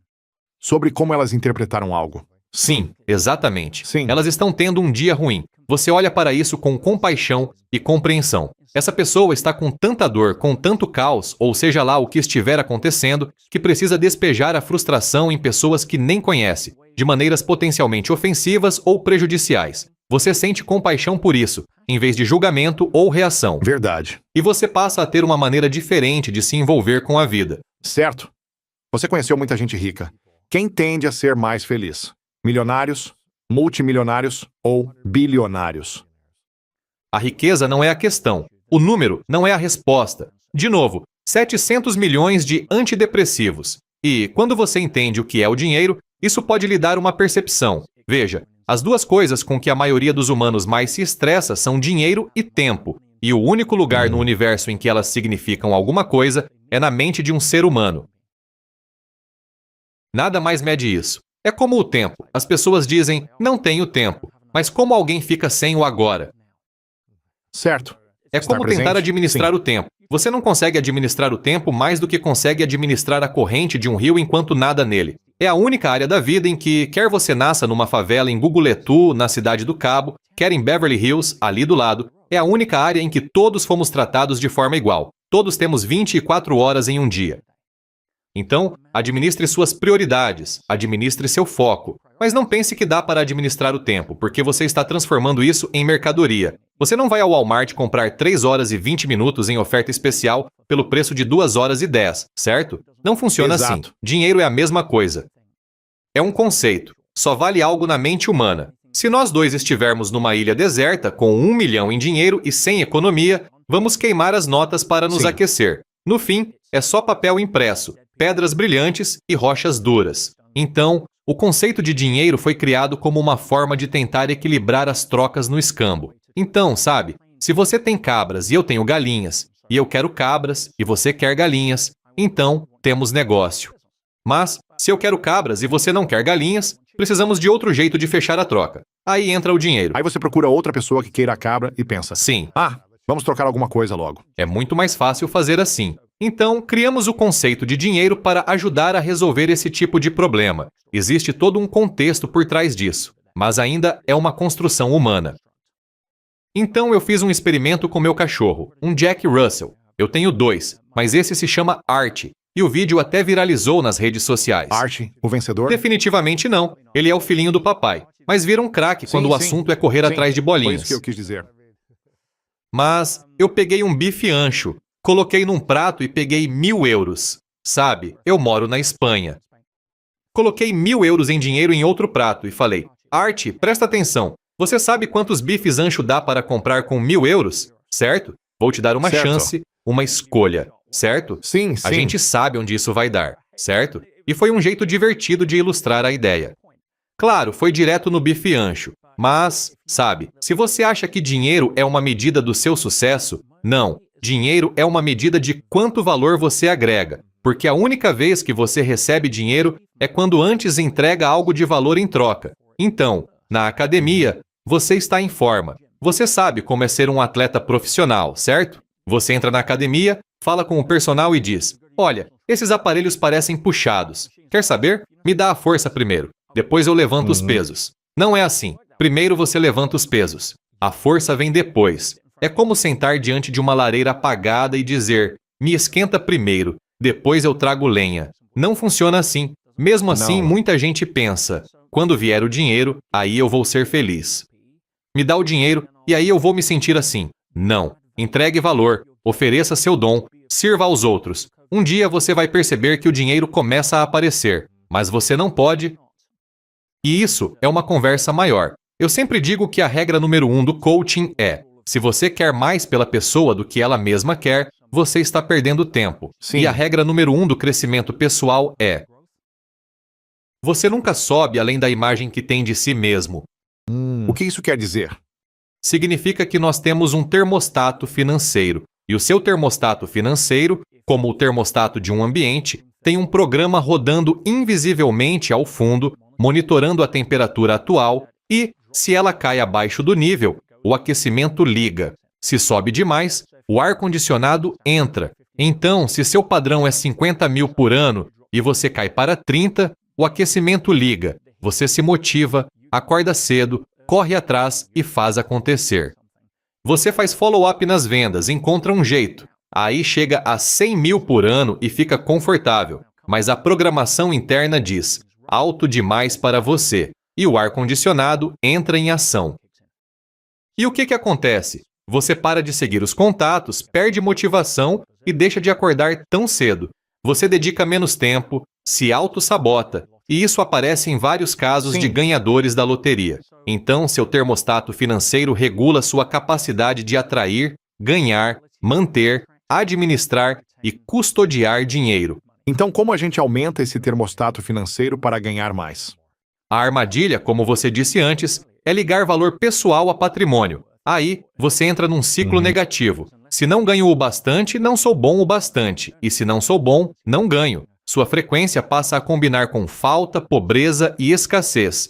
Sobre como elas interpretaram algo. Sim, exatamente. Sim. Elas estão tendo um dia ruim. Você olha para isso com compaixão e compreensão. Essa pessoa está com tanta dor, com tanto caos, ou seja lá o que estiver acontecendo, que precisa despejar a frustração em pessoas que nem conhece, de maneiras potencialmente ofensivas ou prejudiciais. Você sente compaixão por isso, em vez de julgamento ou reação. Verdade. E você passa a ter uma maneira diferente de se envolver com a vida. Certo. Você conheceu muita gente rica. Quem tende a ser mais feliz? Milionários, multimilionários ou bilionários? A riqueza não é a questão. O número não é a resposta. De novo, 700 milhões de antidepressivos. E, quando você entende o que é o dinheiro, isso pode lhe dar uma percepção. Veja, as duas coisas com que a maioria dos humanos mais se estressa são dinheiro e tempo. E o único lugar no universo em que elas significam alguma coisa é na mente de um ser humano. Nada mais mede isso. É como o tempo. As pessoas dizem, não tenho tempo. Mas como alguém fica sem o agora? Certo. É Estar como presente? tentar administrar Sim. o tempo. Você não consegue administrar o tempo mais do que consegue administrar a corrente de um rio enquanto nada nele. É a única área da vida em que, quer você nasça numa favela em Guguletu, na cidade do Cabo, quer em Beverly Hills, ali do lado, é a única área em que todos fomos tratados de forma igual. Todos temos 24 horas em um dia. Então, administre suas prioridades, administre seu foco. Mas não pense que dá para administrar o tempo, porque você está transformando isso em mercadoria. Você não vai ao Walmart comprar 3 horas e 20 minutos em oferta especial pelo preço de 2 horas e 10, certo? Não funciona assim. Exato. Dinheiro é a mesma coisa. É um conceito. Só vale algo na mente humana. Se nós dois estivermos numa ilha deserta, com 1 milhão em dinheiro e sem economia, vamos queimar as notas para nos Sim. aquecer. No fim, é só papel impresso, pedras brilhantes e rochas duras. Então, o conceito de dinheiro foi criado como uma forma de tentar equilibrar as trocas no escambo. Então, sabe, se você tem cabras e eu tenho galinhas, e eu quero cabras e você quer galinhas, então temos negócio. Mas, se eu quero cabras e você não quer galinhas, precisamos de outro jeito de fechar a troca. Aí entra o dinheiro. Aí você procura outra pessoa que queira a cabra e pensa: Sim, vamos trocar alguma coisa logo. é muito mais fácil fazer assim. Então, criamos o conceito de dinheiro para ajudar a resolver esse tipo de problema. Existe todo um contexto por trás disso, mas ainda é uma construção humana. Então, eu fiz um experimento com meu cachorro, um Jack Russell. Eu tenho 2, mas esse se chama Art, e o vídeo até viralizou nas redes sociais. Art, o vencedor? Definitivamente não. Ele é o filhinho do papai. Mas vira um craque quando o assunto é correr atrás de Foi bolinhas. isso que eu quis dizer. Mas eu peguei um bife ancho, coloquei num prato e peguei 1.000 euros. Sabe, eu moro na Espanha. Coloquei 1.000 euros em dinheiro em outro prato e falei: Art, presta atenção. Você sabe quantos bifes ancho dá para comprar com 1.000 euros? Certo? Vou te dar uma Certo. chance, uma escolha. Certo? Sim, A gente sabe onde isso vai dar, certo? E foi um jeito divertido de ilustrar a ideia. Claro, foi direto no bife ancho. Mas, sabe, se você acha que dinheiro é uma medida do seu sucesso, não. Dinheiro é uma medida de quanto valor você agrega. Porque a única vez que você recebe dinheiro é quando antes entrega algo de valor em troca. Então, na academia, você está em forma. Você sabe como é ser um atleta profissional, certo? Você entra na academia, fala com o personal e diz: olha, esses aparelhos parecem puxados. Quer saber? Me dá a força primeiro. Depois eu levanto os pesos. Não é assim. Primeiro você levanta os pesos. A força vem depois. É como sentar diante de uma lareira apagada e dizer: me esquenta primeiro, depois eu trago lenha. Não funciona assim. Mesmo assim, Não. muita gente pensa: quando vier o dinheiro, aí eu vou ser feliz. Me dá o dinheiro e aí eu vou me sentir assim. Não. Entregue valor, ofereça seu dom, sirva aos outros. Um dia você vai perceber que o dinheiro começa a aparecer, mas você não pode. E isso é uma conversa maior. Eu sempre digo que a regra número 1 do coaching é: se você quer mais pela pessoa do que ela mesma quer, você está perdendo tempo. Sim. E a regra número 1 do crescimento pessoal é: você nunca sobe além da imagem que tem de si mesmo. O que isso quer dizer? Significa que nós temos um termostato financeiro. E o seu termostato financeiro, como o termostato de um ambiente, tem um programa rodando invisivelmente ao fundo, monitorando a temperatura atual e, se ela cai abaixo do nível, o aquecimento liga. Se sobe demais, o ar-condicionado entra. Então, se seu padrão é 50 mil por ano e você cai para 30, o aquecimento liga. Você se motiva, acorda cedo, corre atrás e faz acontecer. Você faz follow-up nas vendas, encontra um jeito. Aí chega a 100 mil por ano e fica confortável. Mas a programação interna diz: alto demais para você. E o ar-condicionado entra em ação. E o que acontece? Você para de seguir os contatos, perde motivação e deixa de acordar tão cedo. Você dedica menos tempo, se auto-sabota. E isso aparece em vários casos Sim. de ganhadores da loteria. Então, seu termostato financeiro regula sua capacidade de atrair, ganhar, manter, administrar e custodiar dinheiro. Então, como a gente aumenta esse termostato financeiro para ganhar mais? A armadilha, como você disse antes, é ligar valor pessoal a patrimônio. Aí, você entra num ciclo negativo. Se não ganho o bastante, não sou bom o bastante. E se não sou bom, não ganho. Sua frequência passa a combinar com falta, pobreza e escassez.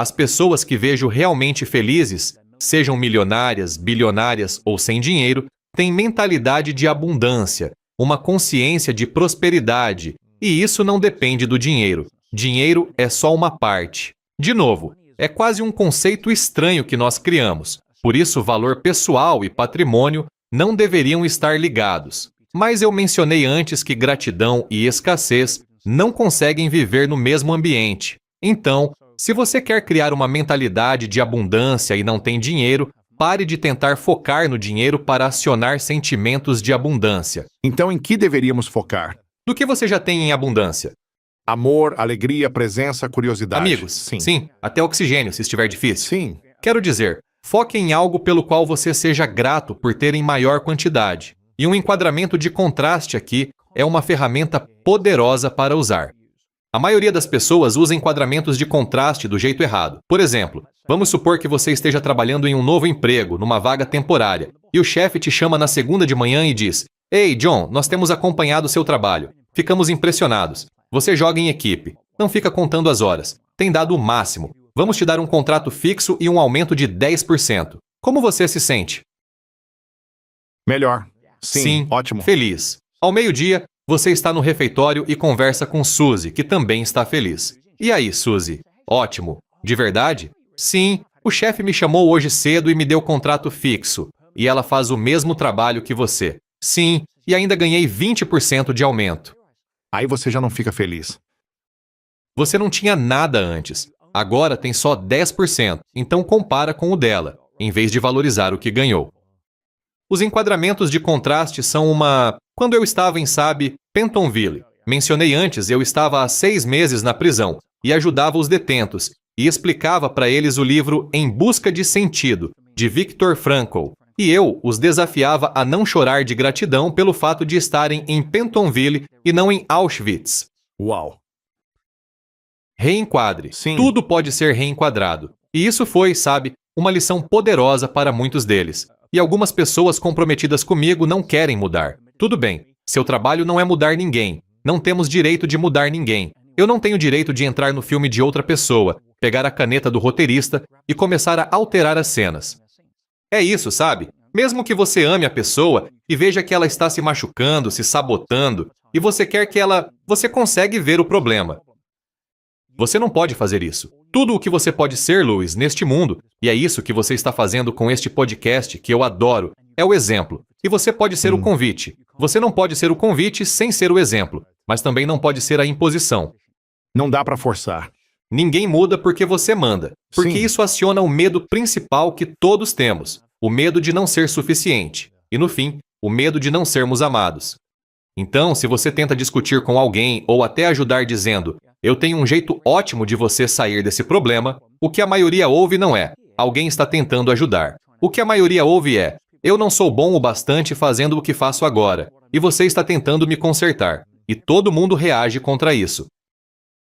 As pessoas que vejo realmente felizes, sejam milionárias, bilionárias ou sem dinheiro, têm mentalidade de abundância, uma consciência de prosperidade, e isso não depende do dinheiro. Dinheiro é só uma parte. De novo, é quase um conceito estranho que nós criamos. Por isso, valor pessoal e patrimônio não deveriam estar ligados. Mas eu mencionei antes que gratidão e escassez não conseguem viver no mesmo ambiente. Então, se você quer criar uma mentalidade de abundância e não tem dinheiro, pare de tentar focar no dinheiro para acionar sentimentos de abundância. Então, em que deveríamos focar? Do que você já tem em abundância? Amor, alegria, presença, curiosidade. Amigos, sim, até oxigênio, se estiver difícil. Sim. Quero dizer, foque em algo pelo qual você seja grato por ter em maior quantidade. E um enquadramento de contraste aqui é uma ferramenta poderosa para usar. A maioria das pessoas usa enquadramentos de contraste do jeito errado. Por exemplo, vamos supor que você esteja trabalhando em um novo emprego, numa vaga temporária, e o chefe te chama na segunda de manhã e diz: "Ei, John, nós temos acompanhado seu trabalho. Ficamos impressionados. Você joga em equipe. Não fica contando as horas. Tem dado o máximo. Vamos te dar um contrato fixo e um aumento de 10%. Como você se sente?" Melhor. Sim, ótimo. Feliz. Ao meio-dia, você está no refeitório e conversa com Suzy, que também está feliz. E aí, Suzy? Ótimo. De verdade? Sim, o chefe me chamou hoje cedo e me deu contrato fixo. E ela faz o mesmo trabalho que você. Sim, e ainda ganhei 20% de aumento. Aí você já não fica feliz. Você não tinha nada antes. Agora tem só 10%, então compara com o dela, em vez de valorizar o que ganhou. Os enquadramentos de contraste são uma... Quando eu estava em, Pentonville, mencionei antes, eu estava há 6 meses na prisão e ajudava os detentos e explicava para eles o livro Em Busca de Sentido, de Viktor Frankl. E eu os desafiava a não chorar de gratidão pelo fato de estarem em Pentonville e não em Auschwitz. Uau. Reenquadre. Sim. Tudo pode ser reenquadrado. E isso foi, uma lição poderosa para muitos deles. E algumas pessoas comprometidas comigo não querem mudar. Tudo bem, seu trabalho não é mudar ninguém. Não temos direito de mudar ninguém. Eu não tenho direito de entrar no filme de outra pessoa, pegar a caneta do roteirista e começar a alterar as cenas. É isso, Mesmo que você ame a pessoa e veja que ela está se machucando, se sabotando, e você quer que ela... Você consegue ver o problema. Você não pode fazer isso. Tudo o que você pode ser, Luiz, neste mundo, e é isso que você está fazendo com este podcast, que eu adoro, é o exemplo. E você pode ser o convite. Você não pode ser o convite sem ser o exemplo, mas também não pode ser a imposição. Não dá para forçar. Ninguém muda porque você manda, porque Sim. isso aciona o medo principal que todos temos, o medo de não ser suficiente, e no fim, o medo de não sermos amados. Então, se você tenta discutir com alguém ou até ajudar dizendo: "Eu tenho um jeito ótimo de você sair desse problema", o que a maioria ouve não é: "Alguém está tentando ajudar". O que a maioria ouve é: "Eu não sou bom o bastante fazendo o que faço agora, e você está tentando me consertar". E todo mundo reage contra isso.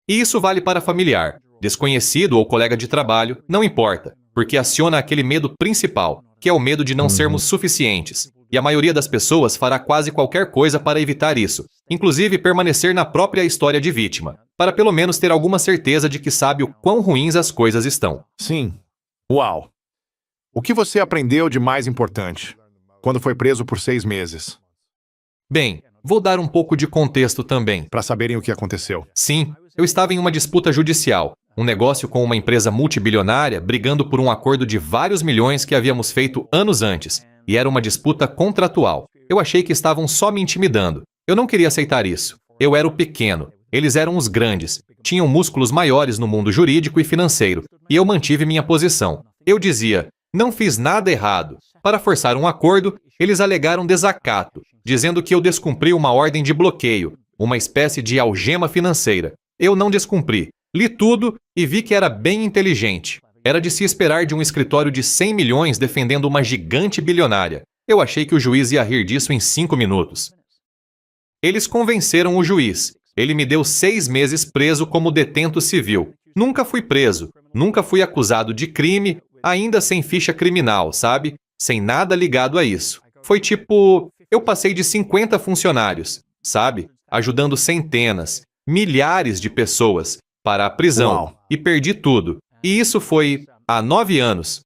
E isso vale para familiar, desconhecido ou colega de trabalho, não importa, porque aciona aquele medo principal, que é o medo de não sermos suficientes. E a maioria das pessoas fará quase qualquer coisa para evitar isso, inclusive permanecer na própria história de vítima, para pelo menos ter alguma certeza de que sabe o quão ruins as coisas estão. Sim. Uau. O que você aprendeu de mais importante quando foi preso por 6 meses? Bem, vou dar um pouco de contexto também. Para saberem o que aconteceu. Sim, eu estava em uma disputa judicial, um negócio com uma empresa multibilionária brigando por um acordo de vários milhões que havíamos feito anos antes, e era uma disputa contratual. Eu achei que estavam só me intimidando. Eu não queria aceitar isso. Eu era o pequeno, eles eram os grandes, tinham músculos maiores no mundo jurídico e financeiro, e eu mantive minha posição. Eu dizia: "Não fiz nada errado". Para forçar um acordo, eles alegaram desacato, dizendo que eu descumpri uma ordem de bloqueio, uma espécie de algema financeira. Eu não descumpri. Li tudo e vi que era bem inteligente. Era de se esperar de um escritório de 100 milhões defendendo uma gigante bilionária. Eu achei que o juiz ia rir disso em 5 minutos. Eles convenceram o juiz. Ele me deu 6 meses preso como detento civil. Nunca fui preso, nunca fui acusado de crime, ainda sem ficha criminal, Sem nada ligado a isso. Foi tipo, eu passei de 50 funcionários, Ajudando centenas, milhares de pessoas para a prisão. Uau. E perdi tudo. E isso foi há 9 anos.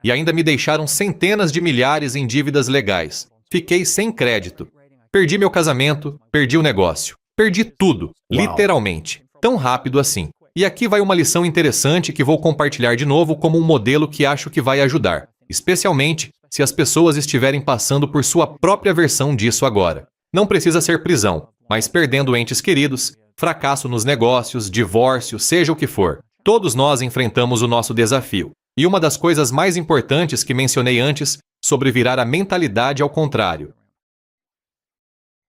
E ainda me deixaram centenas de milhares em dívidas legais. Fiquei sem crédito. Perdi meu casamento, perdi o negócio. Perdi tudo, literalmente. Tão rápido assim. E aqui vai uma lição interessante que vou compartilhar de novo como um modelo que acho que vai ajudar. Especialmente se as pessoas estiverem passando por sua própria versão disso agora. Não precisa ser prisão, mas perdendo entes queridos, fracasso nos negócios, divórcio, seja o que for. Todos nós enfrentamos o nosso desafio. E uma das coisas mais importantes que mencionei antes sobre virar a mentalidade ao contrário.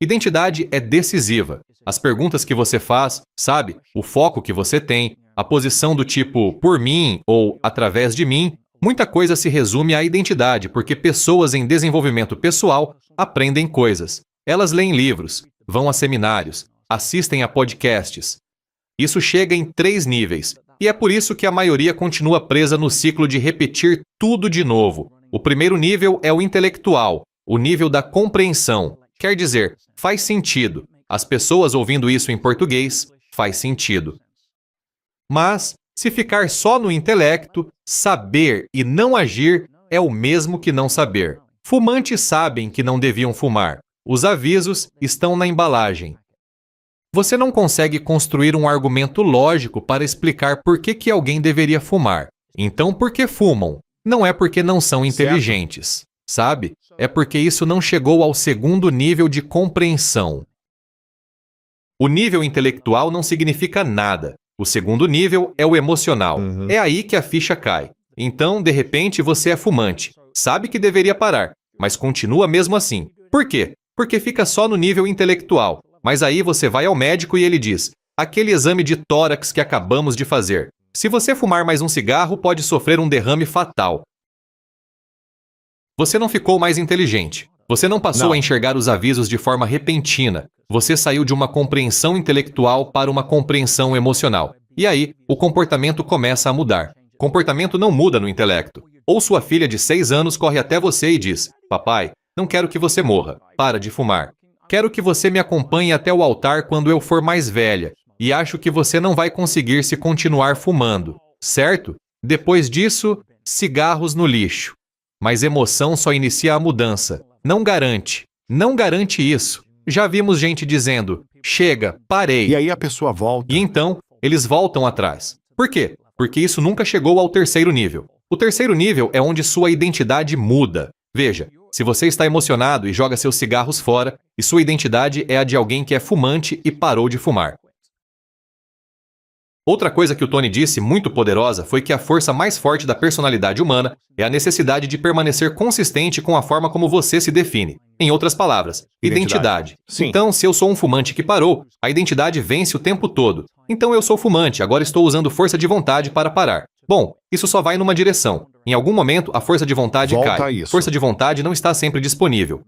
Identidade é decisiva. As perguntas que você faz, sabe? O foco que você tem, a posição do tipo por mim ou através de mim, muita coisa se resume à identidade, porque pessoas em desenvolvimento pessoal aprendem coisas. Elas leem livros, vão a seminários, assistem a podcasts. Isso chega em 3 níveis. E é por isso que a maioria continua presa no ciclo de repetir tudo de novo. O primeiro nível é o intelectual, o nível da compreensão. Quer dizer, faz sentido. As pessoas ouvindo isso em português, faz sentido. Mas, se ficar só no intelecto, saber e não agir é o mesmo que não saber. Fumantes sabem que não deviam fumar. Os avisos estão na embalagem. Você não consegue construir um argumento lógico para explicar por que alguém deveria fumar. Então, por que fumam? Não é porque não são inteligentes, sabe? É porque isso não chegou ao segundo nível de compreensão. O nível intelectual não significa nada. O segundo nível é o emocional. É aí que a ficha cai. Então, de repente, você é fumante. Sabe que deveria parar, mas continua mesmo assim. Por quê? Porque fica só no nível intelectual. Mas aí você vai ao médico e ele diz: aquele exame de tórax que acabamos de fazer. Se você fumar mais um cigarro, pode sofrer um derrame fatal. Você não ficou mais inteligente. Você não passou a enxergar os avisos de forma repentina. Você saiu de uma compreensão intelectual para uma compreensão emocional. E aí, o comportamento começa a mudar. Comportamento não muda no intelecto. Ou sua filha de 6 anos corre até você e diz: papai, não quero que você morra. Para de fumar. Quero que você me acompanhe até o altar quando eu for mais velha. E acho que você não vai conseguir se continuar fumando. Certo? Depois disso, cigarros no lixo. Mas emoção só inicia a mudança. Não garante. Não garante isso. Já vimos gente dizendo: chega, parei. E aí a pessoa volta. E então, eles voltam atrás. Por quê? Porque isso nunca chegou ao terceiro nível. O terceiro nível é onde sua identidade muda. Veja, se você está emocionado e joga seus cigarros fora, e sua identidade é a de alguém que é fumante e parou de fumar. Outra coisa que o Tony disse, muito poderosa, foi que a força mais forte da personalidade humana é a necessidade de permanecer consistente com a forma como você se define. Em outras palavras, identidade. Sim. Então, se eu sou um fumante que parou, a identidade vence o tempo todo. Então eu sou fumante, agora estou usando força de vontade para parar. Bom, isso só vai numa direção. Em algum momento, a força de vontade Volta cai. a isso. Força de vontade não está sempre disponível.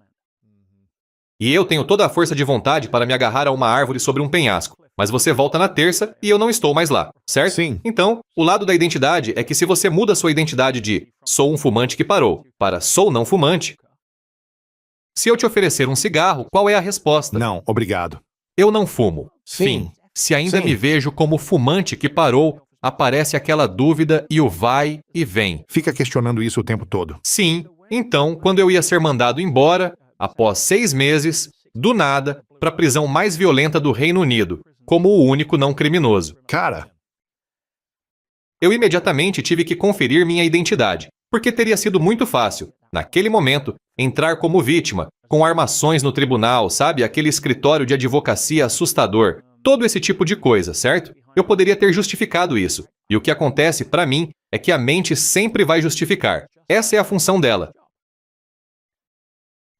E eu tenho toda a força de vontade para me agarrar a uma árvore sobre um penhasco. Mas você volta na terça e eu não estou mais lá, certo? Sim. Então, o lado da identidade é que se você muda sua identidade de sou um fumante que parou para sou não fumante, se eu te oferecer um cigarro, qual é a resposta? Não, obrigado. Eu não fumo. Sim. Fim. Se ainda Sim. me vejo como fumante que parou, aparece aquela dúvida e o vai e vem. Fica questionando isso o tempo todo. Sim. Então, quando eu ia ser mandado embora, após 6 meses, do nada, para a prisão mais violenta do Reino Unido, como o único não criminoso. Cara, Eu imediatamente tive que conferir minha identidade, porque teria sido muito fácil, naquele momento, entrar como vítima, com armações no tribunal, sabe? Aquele escritório de advocacia assustador. Todo esse tipo de coisa, certo? Eu poderia ter justificado isso. E o que acontece, para mim, é que a mente sempre vai justificar. Essa é a função dela.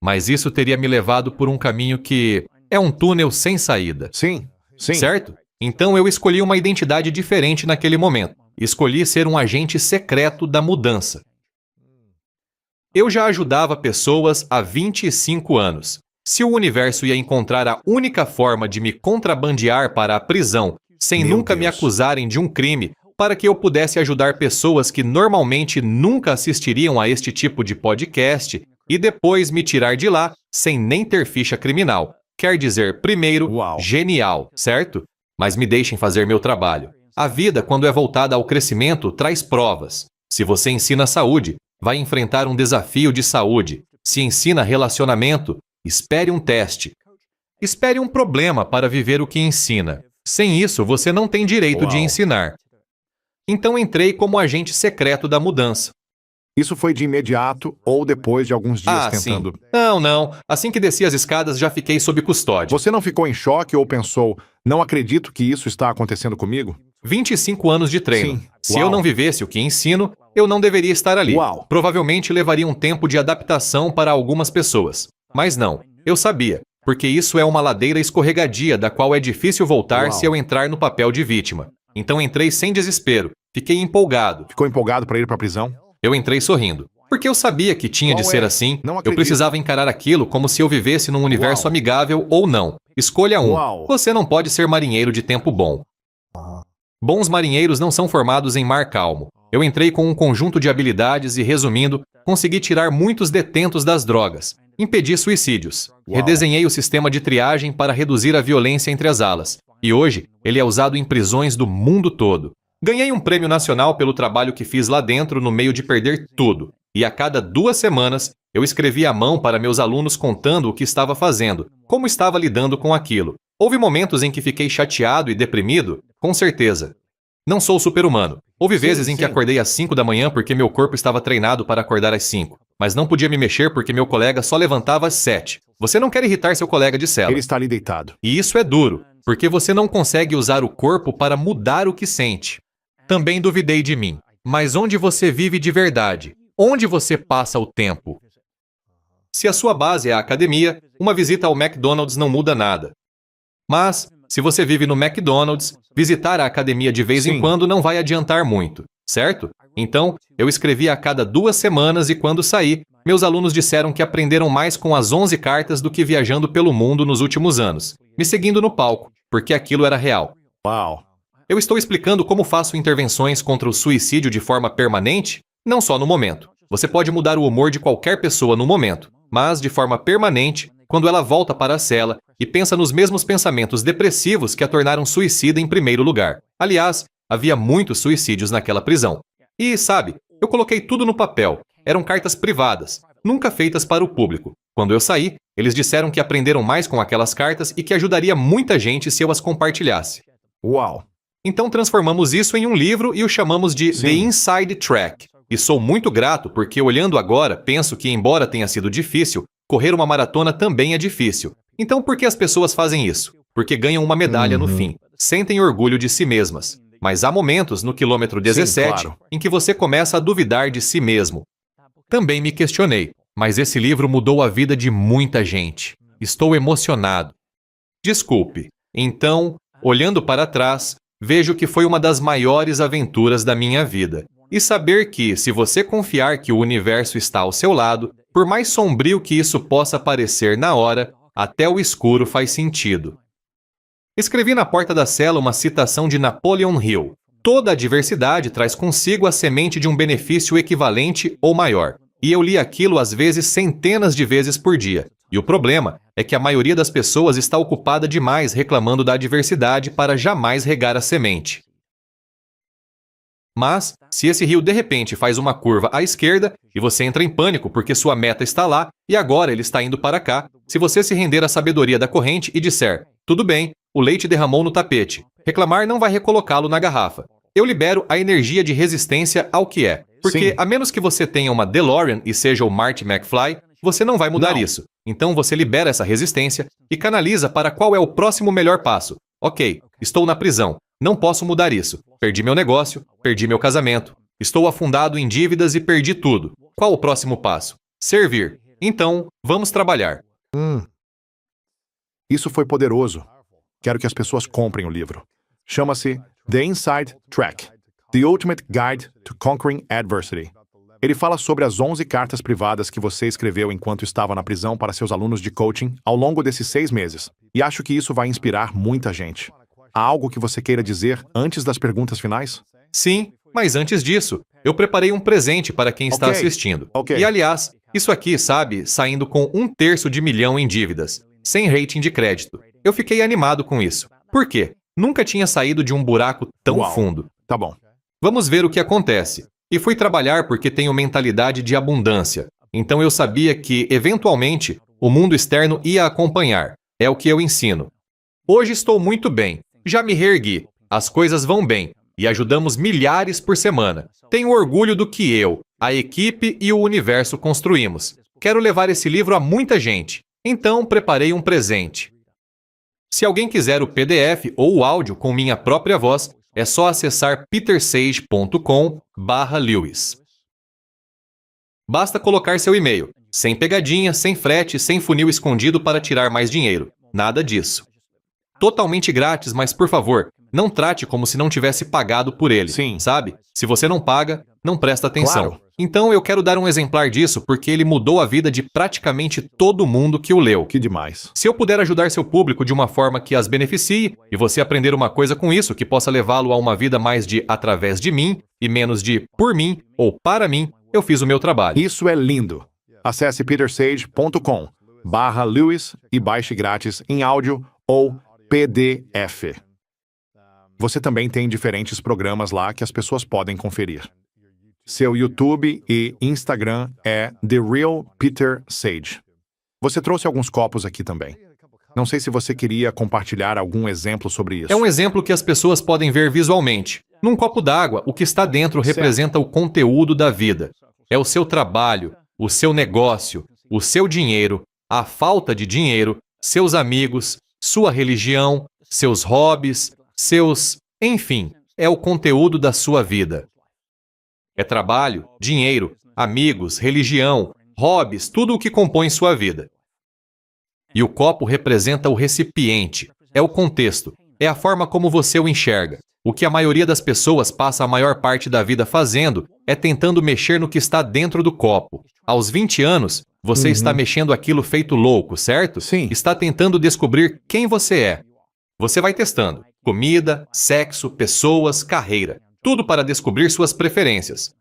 Mas isso teria me levado por um caminho que é um túnel sem saída. sim. Certo? Então eu escolhi uma identidade diferente naquele momento. Escolhi ser um agente secreto da mudança. Eu já ajudava pessoas há 25 anos. Se o universo ia encontrar a única forma de me contrabandear para a prisão, sem Meu nunca me Deus. acusarem de um crime, para que eu pudesse ajudar pessoas que normalmente nunca assistiriam a este tipo de podcast e depois me tirar de lá sem nem ter ficha criminal. Quer dizer, primeiro, Uau. genial, certo? Mas me deixem fazer meu trabalho. A vida, quando é voltada ao crescimento, traz provas. Se você ensina saúde, vai enfrentar um desafio de saúde. Se ensina relacionamento, espere um teste. Espere um problema para viver o que ensina. Sem isso, você não tem direito de ensinar. Então entrei como agente secreto da mudança. Isso foi de imediato ou depois de alguns dias tentando? Sim. Não. Assim que desci as escadas, já fiquei sob custódia. Você não ficou em choque ou pensou, não acredito que isso está acontecendo comigo? 25 anos de treino. Sim. Se eu não vivesse o que ensino, eu não deveria estar ali. Uau. Provavelmente levaria um tempo de adaptação para algumas pessoas. Mas não, eu sabia, porque isso é uma ladeira escorregadia da qual é difícil voltar se eu entrar no papel de vítima. Então entrei sem desespero, fiquei empolgado. Ficou empolgado para ir para a prisão? Eu entrei sorrindo. Porque eu sabia que tinha de ser assim, Não eu acredito. precisava encarar aquilo como se eu vivesse num universo amigável ou não. Escolha um. Uau. Você não pode ser marinheiro de tempo bom. Bons marinheiros não são formados em mar calmo. Eu entrei com um conjunto de habilidades e, resumindo, consegui tirar muitos detentos das drogas. Impedi suicídios. Redesenhei o sistema de triagem para reduzir a violência entre as alas. E hoje, ele é usado em prisões do mundo todo. Ganhei um prêmio nacional pelo trabalho que fiz lá dentro no meio de perder tudo. E a cada 2 semanas, eu escrevia à mão para meus alunos contando o que estava fazendo, como estava lidando com aquilo. Houve momentos em que fiquei chateado e deprimido? Com certeza. Não sou super-humano. Houve vezes em que acordei às 5 da manhã porque meu corpo estava treinado para acordar às 5. Mas não podia me mexer porque meu colega só levantava às 7. Você não quer irritar seu colega de cela. Ele está ali deitado. E isso é duro, porque você não consegue usar o corpo para mudar o que sente. Também duvidei de mim. Mas onde você vive de verdade? Onde você passa o tempo? Se a sua base é a academia, uma visita ao McDonald's não muda nada. Mas, se você vive no McDonald's, visitar a academia de vez em quando não vai adiantar muito, certo? Então, eu escrevi a cada 2 semanas e quando saí, meus alunos disseram que aprenderam mais com as 11 cartas do que viajando pelo mundo nos últimos anos, me seguindo no palco, porque aquilo era real. Uau. Eu estou explicando como faço intervenções contra o suicídio de forma permanente, não só no momento. Você pode mudar o humor de qualquer pessoa no momento, mas de forma permanente, quando ela volta para a cela e pensa nos mesmos pensamentos depressivos que a tornaram suicida em primeiro lugar. Aliás, havia muitos suicídios naquela prisão. E, sabe, eu coloquei tudo no papel. Eram cartas privadas, nunca feitas para o público. Quando eu saí, eles disseram que aprenderam mais com aquelas cartas e que ajudaria muita gente se eu as compartilhasse. Uau. Então transformamos isso em um livro e o chamamos de The Inside Track. E sou muito grato porque, olhando agora, penso que, embora tenha sido difícil, correr uma maratona também é difícil. Então por que as pessoas fazem isso? Porque ganham uma medalha no fim. Sentem orgulho de si mesmas. Mas há momentos, no quilômetro 17, em que você começa a duvidar de si mesmo. Também me questionei, mas esse livro mudou a vida de muita gente. Estou emocionado. Desculpe. Então, olhando para trás, vejo que foi uma das maiores aventuras da minha vida. E saber que, se você confiar que o universo está ao seu lado, por mais sombrio que isso possa parecer na hora, até o escuro faz sentido. Escrevi na porta da cela uma citação de Napoleon Hill. Toda adversidade traz consigo a semente de um benefício equivalente ou maior. E eu li aquilo às vezes centenas de vezes por dia. E o problema é que a maioria das pessoas está ocupada demais reclamando da adversidade para jamais regar a semente. Mas, se esse rio de repente faz uma curva à esquerda e você entra em pânico porque sua meta está lá e agora ele está indo para cá, se você se render à sabedoria da corrente e disser, tudo bem, o leite derramou no tapete, reclamar não vai recolocá-lo na garrafa. Eu libero a energia de resistência ao que é. Porque, a menos que você tenha uma DeLorean e seja o Marty McFly, você não vai mudar isso. Então você libera essa resistência e canaliza para qual é o próximo melhor passo. Ok, estou na prisão. Não posso mudar isso. Perdi meu negócio, perdi meu casamento. Estou afundado em dívidas e perdi tudo. Qual o próximo passo? Servir. Então, vamos trabalhar. Isso foi poderoso. Quero que as pessoas comprem o livro. Chama-se The Inside Track, The Ultimate Guide to Conquering Adversity. Ele fala sobre as 11 cartas privadas que você escreveu enquanto estava na prisão para seus alunos de coaching ao longo desses 6 meses. E acho que isso vai inspirar muita gente. Há algo que você queira dizer antes das perguntas finais? Sim, mas antes disso, eu preparei um presente para quem está assistindo. E aliás, isso aqui, sabe, saindo com 1/3 de milhão em dívidas, sem rating de crédito. Eu fiquei animado com isso. Por quê? Nunca tinha saído de um buraco tão Uau. fundo. Tá bom. Vamos ver o que acontece. E fui trabalhar porque tenho mentalidade de abundância. Então eu sabia que, eventualmente, o mundo externo ia acompanhar. É o que eu ensino. Hoje estou muito bem. Já me reergui. As coisas vão bem. E ajudamos milhares por semana. Tenho orgulho do que eu, a equipe e o universo construímos. Quero levar esse livro a muita gente. Então preparei um presente. Se alguém quiser o PDF ou o áudio com minha própria voz, é só acessar petersage.com/Lewis. Basta colocar seu e-mail. Sem pegadinha, sem frete, sem funil escondido para tirar mais dinheiro. Nada disso. Totalmente grátis, mas por favor, não trate como se não tivesse pagado por ele. Sim. Sabe? Se você não paga, não presta atenção. Claro. Então eu quero dar um exemplar disso porque ele mudou a vida de praticamente todo mundo que o leu. Que demais. Se eu puder ajudar seu público de uma forma que as beneficie e você aprender uma coisa com isso que possa levá-lo a uma vida mais de através de mim e menos de por mim ou para mim, eu fiz o meu trabalho. Isso é lindo. Acesse petersage.com/Lewis e baixe grátis em áudio ou PDF. Você também tem diferentes programas lá que as pessoas podem conferir. Seu YouTube e Instagram é The Real Peter Sage. Você trouxe alguns copos aqui também. Não sei se você queria compartilhar algum exemplo sobre isso. É um exemplo que as pessoas podem ver visualmente. Num copo d'água, o que está dentro representa o conteúdo da vida. É o seu trabalho, o seu negócio, o seu dinheiro, a falta de dinheiro, seus amigos, sua religião, seus hobbies, enfim, é o conteúdo da sua vida. É trabalho, dinheiro, amigos, religião, hobbies, tudo o que compõe sua vida. E o copo representa o recipiente, é o contexto, é a forma como você o enxerga. O que a maioria das pessoas passa a maior parte da vida fazendo é tentando mexer no que está dentro do copo. Aos 20 anos, você está mexendo aquilo feito louco, certo? Sim. Está tentando descobrir quem você é. Você vai testando comida, sexo, pessoas, carreira. Tudo para descobrir suas preferências.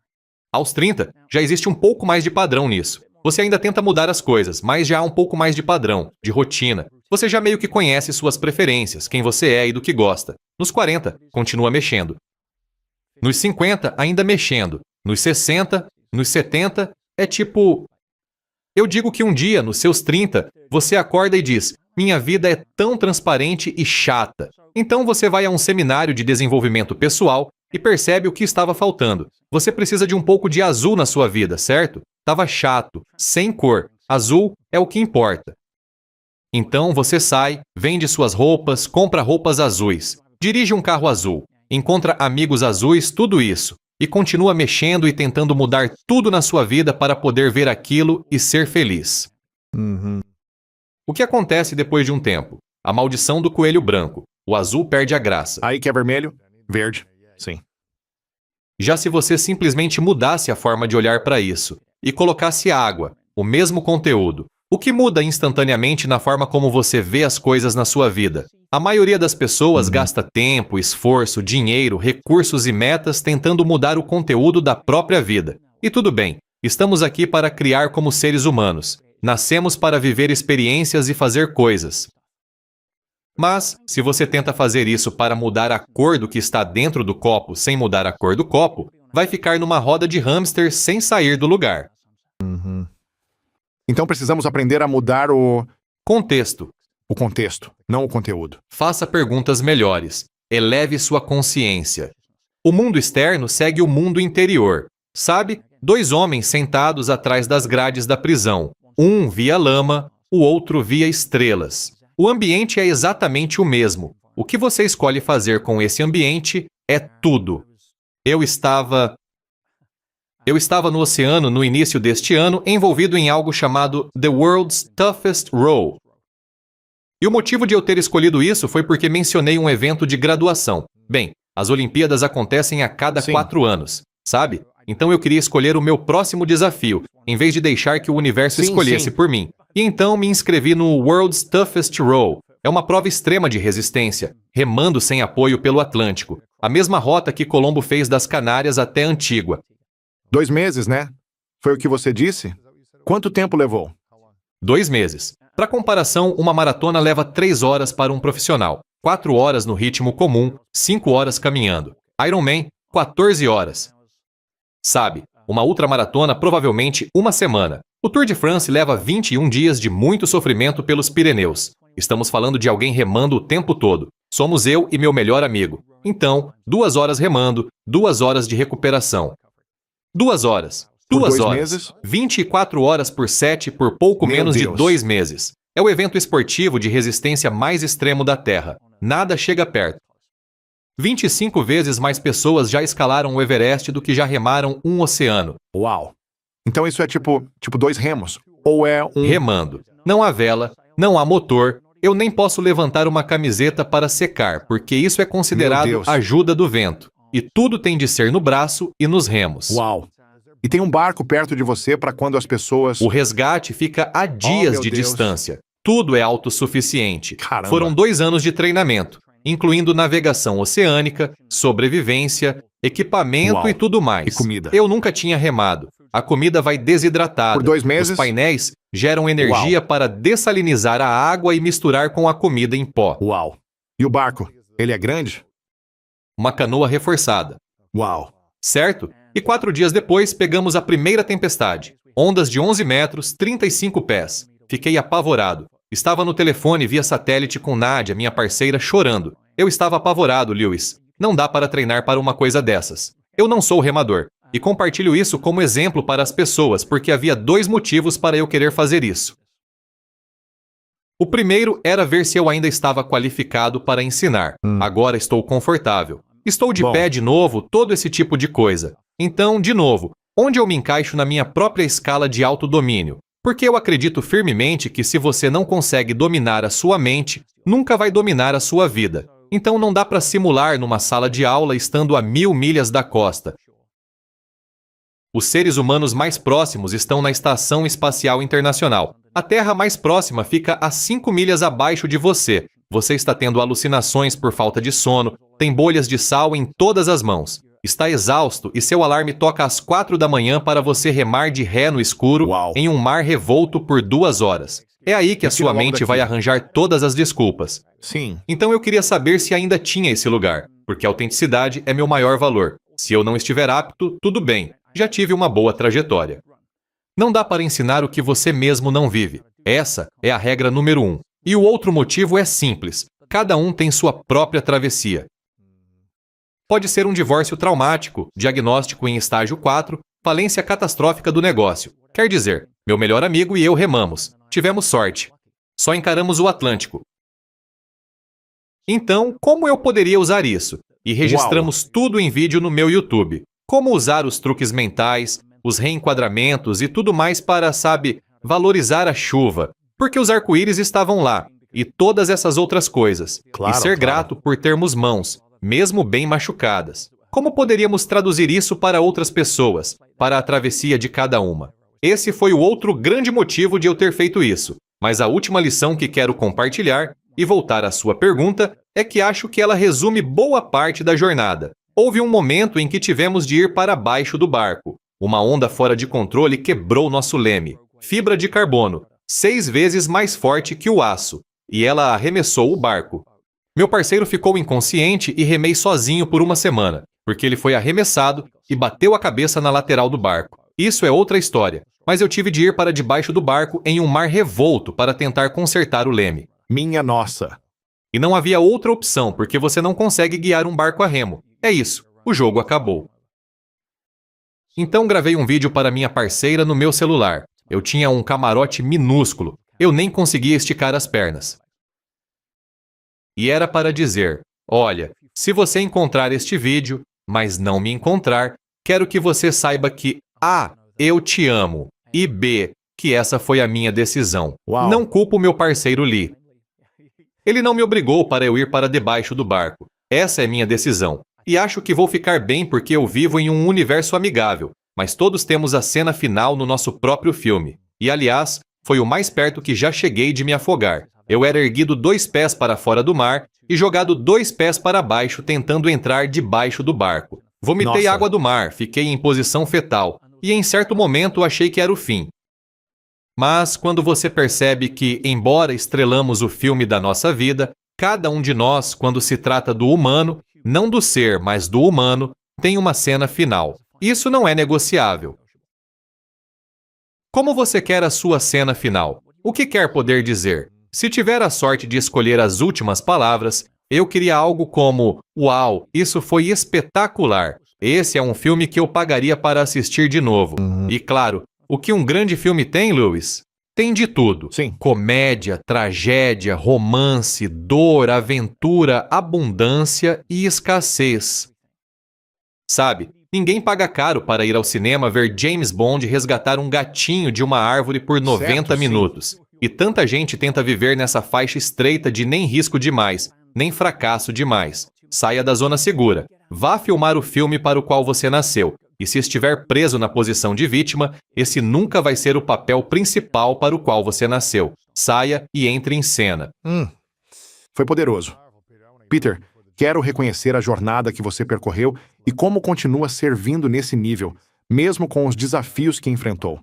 Aos 30, já existe um pouco mais de padrão nisso. Você ainda tenta mudar as coisas, mas já há um pouco mais de padrão, de rotina. Você já meio que conhece suas preferências, quem você é e do que gosta. Nos 40, continua mexendo. Nos 50, ainda mexendo. Nos 60, nos 70, é tipo... Eu digo que um dia, nos seus 30, você acorda e diz: minha vida é tão transparente e chata. Então você vai a um seminário de desenvolvimento pessoal e percebe o que estava faltando. Você precisa de um pouco de azul na sua vida, certo? Tava chato, sem cor. Azul é o que importa. Então você sai, vende suas roupas, compra roupas azuis, dirige um carro azul, encontra amigos azuis, tudo isso. E continua mexendo e tentando mudar tudo na sua vida para poder ver aquilo e ser feliz. O que acontece depois de um tempo? A maldição do coelho branco. O azul perde a graça. Aí que é vermelho, verde, sim. Já se você simplesmente mudasse a forma de olhar para isso e colocasse água, o mesmo conteúdo, o que muda instantaneamente na forma como você vê as coisas na sua vida? A maioria das pessoas gasta tempo, esforço, dinheiro, recursos e metas tentando mudar o conteúdo da própria vida. E tudo bem, estamos aqui para criar como seres humanos. Nascemos para viver experiências e fazer coisas. Mas, se você tenta fazer isso para mudar a cor do que está dentro do copo sem mudar a cor do copo, vai ficar numa roda de hamster sem sair do lugar. Então precisamos aprender a mudar o Contexto. contexto, não o conteúdo. Faça perguntas melhores. Eleve sua consciência. O mundo externo segue o mundo interior. Sabe? 2 homens sentados atrás das grades da prisão. Um via lama, o outro via estrelas. O ambiente é exatamente o mesmo. O que você escolhe fazer com esse ambiente é tudo. Eu estava no oceano no início deste ano, envolvido em algo chamado The World's Toughest Row. E o motivo de eu ter escolhido isso foi porque mencionei um evento de graduação. Bem, as Olimpíadas acontecem a cada 4 anos, sabe? Então eu queria escolher o meu próximo desafio, em vez de deixar que o universo escolhesse por mim. E então me inscrevi no World's Toughest Row. É uma prova extrema de resistência, remando sem apoio pelo Atlântico. A mesma rota que Colombo fez das Canárias até Antígua. 2 meses, né? Foi o que você disse? Quanto tempo levou? 2 meses. Para comparação, uma maratona leva 3 horas para um profissional, 4 horas no ritmo comum, 5 horas caminhando. Ironman, 14 horas. Sabe, uma ultramaratona provavelmente uma semana. O Tour de France leva 21 dias de muito sofrimento pelos Pirineus. Estamos falando de alguém remando o tempo todo. Somos eu e meu melhor amigo. Então, 2 horas remando, 2 horas de recuperação. 2 horas. Por 2 2 horas. meses? 24 horas por 7 por pouco Meu menos de Deus. 2 meses. É o evento esportivo de resistência mais extremo da Terra. Nada chega perto. 25 vezes mais pessoas já escalaram o Everest do que já remaram um oceano. Uau. Então isso é tipo 2 remos? Ou é um... Remando. Não há vela, não há motor. Eu nem posso levantar uma camiseta para secar, porque isso é Meu considerado Deus. ajuda do vento. E tudo tem de ser no braço e nos remos. Uau. E tem um barco perto de você para quando as pessoas... O resgate fica a dias meu de Deus. distância. Tudo é autossuficiente. Caramba. Foram 2 anos de treinamento, incluindo navegação oceânica, sobrevivência, equipamento Uau. e tudo mais. E comida. Eu nunca tinha remado. A comida vai desidratada. Por 2 meses? Os painéis geram energia para dessalinizar a água e misturar com a comida em pó. Uau. E o barco? Ele é grande? Uma canoa reforçada. Uau. Certo? E 4 dias depois, pegamos a primeira tempestade. Ondas de 11 metros, 35 pés. Fiquei apavorado. Estava no telefone via satélite com Nádia, minha parceira, chorando. Eu estava apavorado, Lewis. Não dá para treinar para uma coisa dessas. Eu não sou remador. E compartilho isso como exemplo para as pessoas, porque havia 2 motivos para eu querer fazer isso. O primeiro era ver se eu ainda estava qualificado para ensinar. Agora estou confortável. Estou de Bom. pé de novo, todo esse tipo de coisa. Então, de novo, onde eu me encaixo na minha própria escala de autodomínio? Porque eu acredito firmemente que se você não consegue dominar a sua mente, nunca vai dominar a sua vida. Então não dá para simular numa sala de aula estando a 1000 milhas da costa. Os seres humanos mais próximos estão na Estação Espacial Internacional. A Terra mais próxima fica a 5 milhas abaixo de você. Você está tendo alucinações por falta de sono, tem bolhas de sal em todas as mãos. Está exausto e seu alarme toca às 4 da manhã para você remar de ré no escuro Uau. em um mar revolto por 2 horas. É aí que a Tira sua logo mente daqui. vai arranjar todas as desculpas. Sim. Então eu queria saber se ainda tinha esse lugar, porque a autenticidade é meu maior valor. Se eu não estiver apto, tudo bem. Já tive uma boa trajetória. Não dá para ensinar o que você mesmo não vive. Essa é a regra número 1. E o outro motivo é simples. Cada um tem sua própria travessia. Pode ser um divórcio traumático, diagnóstico em estágio 4, falência catastrófica do negócio. Quer dizer, meu melhor amigo e eu remamos. Tivemos sorte. Só encaramos o Atlântico. Então, como eu poderia usar isso? E registramos tudo em vídeo no meu YouTube. Como usar os truques mentais, os reenquadramentos e tudo mais para, sabe, valorizar a chuva. Porque os arco-íris estavam lá. E todas essas outras coisas. Claro, e ser claro. grato por termos mãos, mesmo bem machucadas. Como poderíamos traduzir isso para outras pessoas, para a travessia de cada uma? Esse foi o outro grande motivo de eu ter feito isso. Mas a última lição que quero compartilhar, e voltar à sua pergunta, é que acho que ela resume boa parte da jornada. Houve um momento em que tivemos de ir para baixo do barco. Uma onda fora de controle quebrou nosso leme. Fibra de carbono, 6 vezes mais forte que o aço. E ela arremessou o barco. Meu parceiro ficou inconsciente e remei sozinho por uma semana, porque ele foi arremessado e bateu a cabeça na lateral do barco. Isso é outra história, mas eu tive de ir para debaixo do barco em um mar revolto para tentar consertar o leme. Minha nossa. E não havia outra opção, porque você não consegue guiar um barco a remo. É isso, o jogo acabou. Então gravei um vídeo para minha parceira no meu celular. Eu tinha um camarote minúsculo, eu nem conseguia esticar as pernas. E era para dizer, olha, se você encontrar este vídeo, mas não me encontrar, quero que você saiba que A, eu te amo, e B, que essa foi a minha decisão. Uau. Não culpo meu parceiro Lee. Ele não me obrigou para eu ir para debaixo do barco. Essa é minha decisão. E acho que vou ficar bem porque eu vivo em um universo amigável, mas todos temos a cena final no nosso próprio filme. E aliás, foi o mais perto que já cheguei de me afogar. Eu era erguido 2 pés para fora do mar e jogado 2 pés para baixo tentando entrar debaixo do barco. Vomitei Nossa. água do mar, fiquei em posição fetal e em certo momento achei que era o fim. Mas quando você percebe que, embora estrelamos o filme da nossa vida, Cada um de nós, quando se trata do humano, não do ser, mas do humano, tem uma cena final. Isso não é negociável. Como você quer a sua cena final? O que quer poder dizer? Se tiver a sorte de escolher as últimas palavras, eu queria algo como: uau, isso foi espetacular. Esse é um filme que eu pagaria para assistir de novo. E claro, o que um grande filme tem, Lewis? Tem de tudo. Sim. Comédia, tragédia, romance, dor, aventura, abundância e escassez. Sabe, ninguém paga caro para ir ao cinema ver James Bond resgatar um gatinho de uma árvore por 90 sim. minutos. E tanta gente tenta viver nessa faixa estreita de nem risco demais, nem fracasso demais. Saia da zona segura. Vá filmar o filme para o qual você nasceu. E se estiver preso na posição de vítima, esse nunca vai ser o papel principal para o qual você nasceu. Saia e entre em cena. Foi poderoso. Peter, quero reconhecer a jornada que você percorreu e como continua servindo nesse nível, mesmo com os desafios que enfrentou.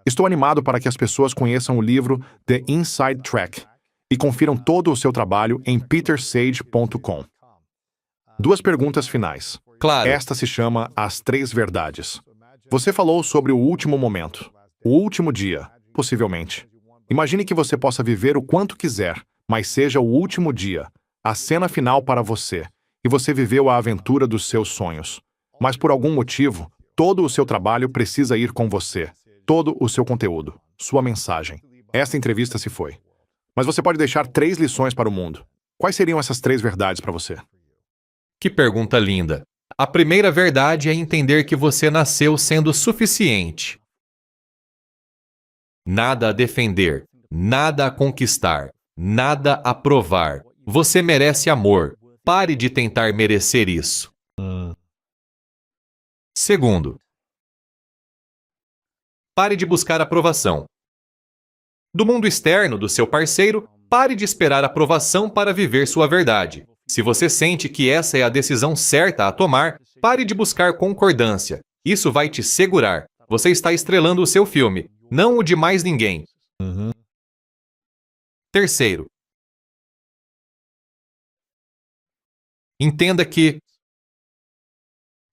Estou animado para que as pessoas conheçam o livro The Inside Track e confiram todo o seu trabalho em petersage.com. 2 perguntas finais. Claro. Esta se chama As 3 Verdades. Você falou sobre o último momento, o último dia, possivelmente. Imagine que você possa viver o quanto quiser, mas seja o último dia, a cena final para você, e você viveu a aventura dos seus sonhos. Mas por algum motivo, todo o seu trabalho precisa ir com você. Todo o seu conteúdo, sua mensagem. Esta entrevista se foi. Mas você pode deixar 3 lições para o mundo. Quais seriam essas 3 verdades para você? Que pergunta linda. A primeira verdade é entender que você nasceu sendo suficiente. Nada a defender, nada a conquistar, nada a provar. Você merece amor. Pare de tentar merecer isso. Segundo, pare de buscar aprovação. Do mundo externo, do seu parceiro, pare de esperar aprovação para viver sua verdade. Se você sente que essa é a decisão certa a tomar, pare de buscar concordância. Isso vai te segurar. Você está estrelando o seu filme, não o de mais ninguém. Terceiro, entenda que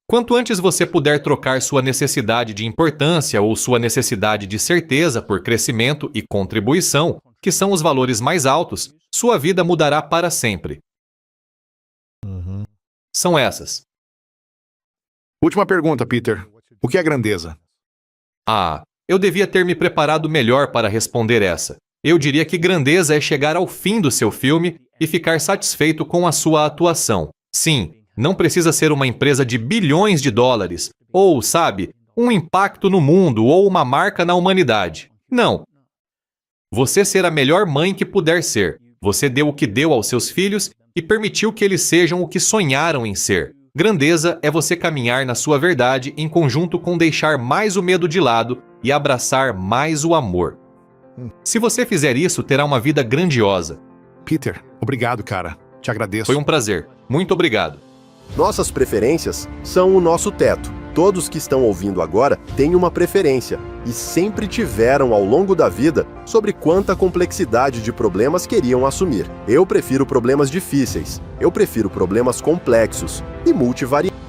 quanto antes você puder trocar sua necessidade de importância ou sua necessidade de certeza por crescimento e contribuição, que são os valores mais altos, sua vida mudará para sempre. São essas. Última pergunta, Peter. O que é grandeza? Eu devia ter me preparado melhor para responder essa. Eu diria que grandeza é chegar ao fim do seu filme e ficar satisfeito com a sua atuação. Sim, não precisa ser uma empresa de bilhões de dólares, ou, sabe, um impacto no mundo ou uma marca na humanidade. Não. Você ser a melhor mãe que puder ser. Você deu o que deu aos seus filhos e permitiu que eles sejam o que sonharam em ser. Grandeza é você caminhar na sua verdade em conjunto com deixar mais o medo de lado e abraçar mais o amor. Se você fizer isso, terá uma vida grandiosa. Peter, obrigado, cara. Te agradeço. Foi um prazer. Muito obrigado. Nossas preferências são o nosso teto. Todos que estão ouvindo agora têm uma preferência e sempre tiveram ao longo da vida sobre quanta complexidade de problemas queriam assumir. Eu prefiro problemas difíceis, eu prefiro problemas complexos e multivariados.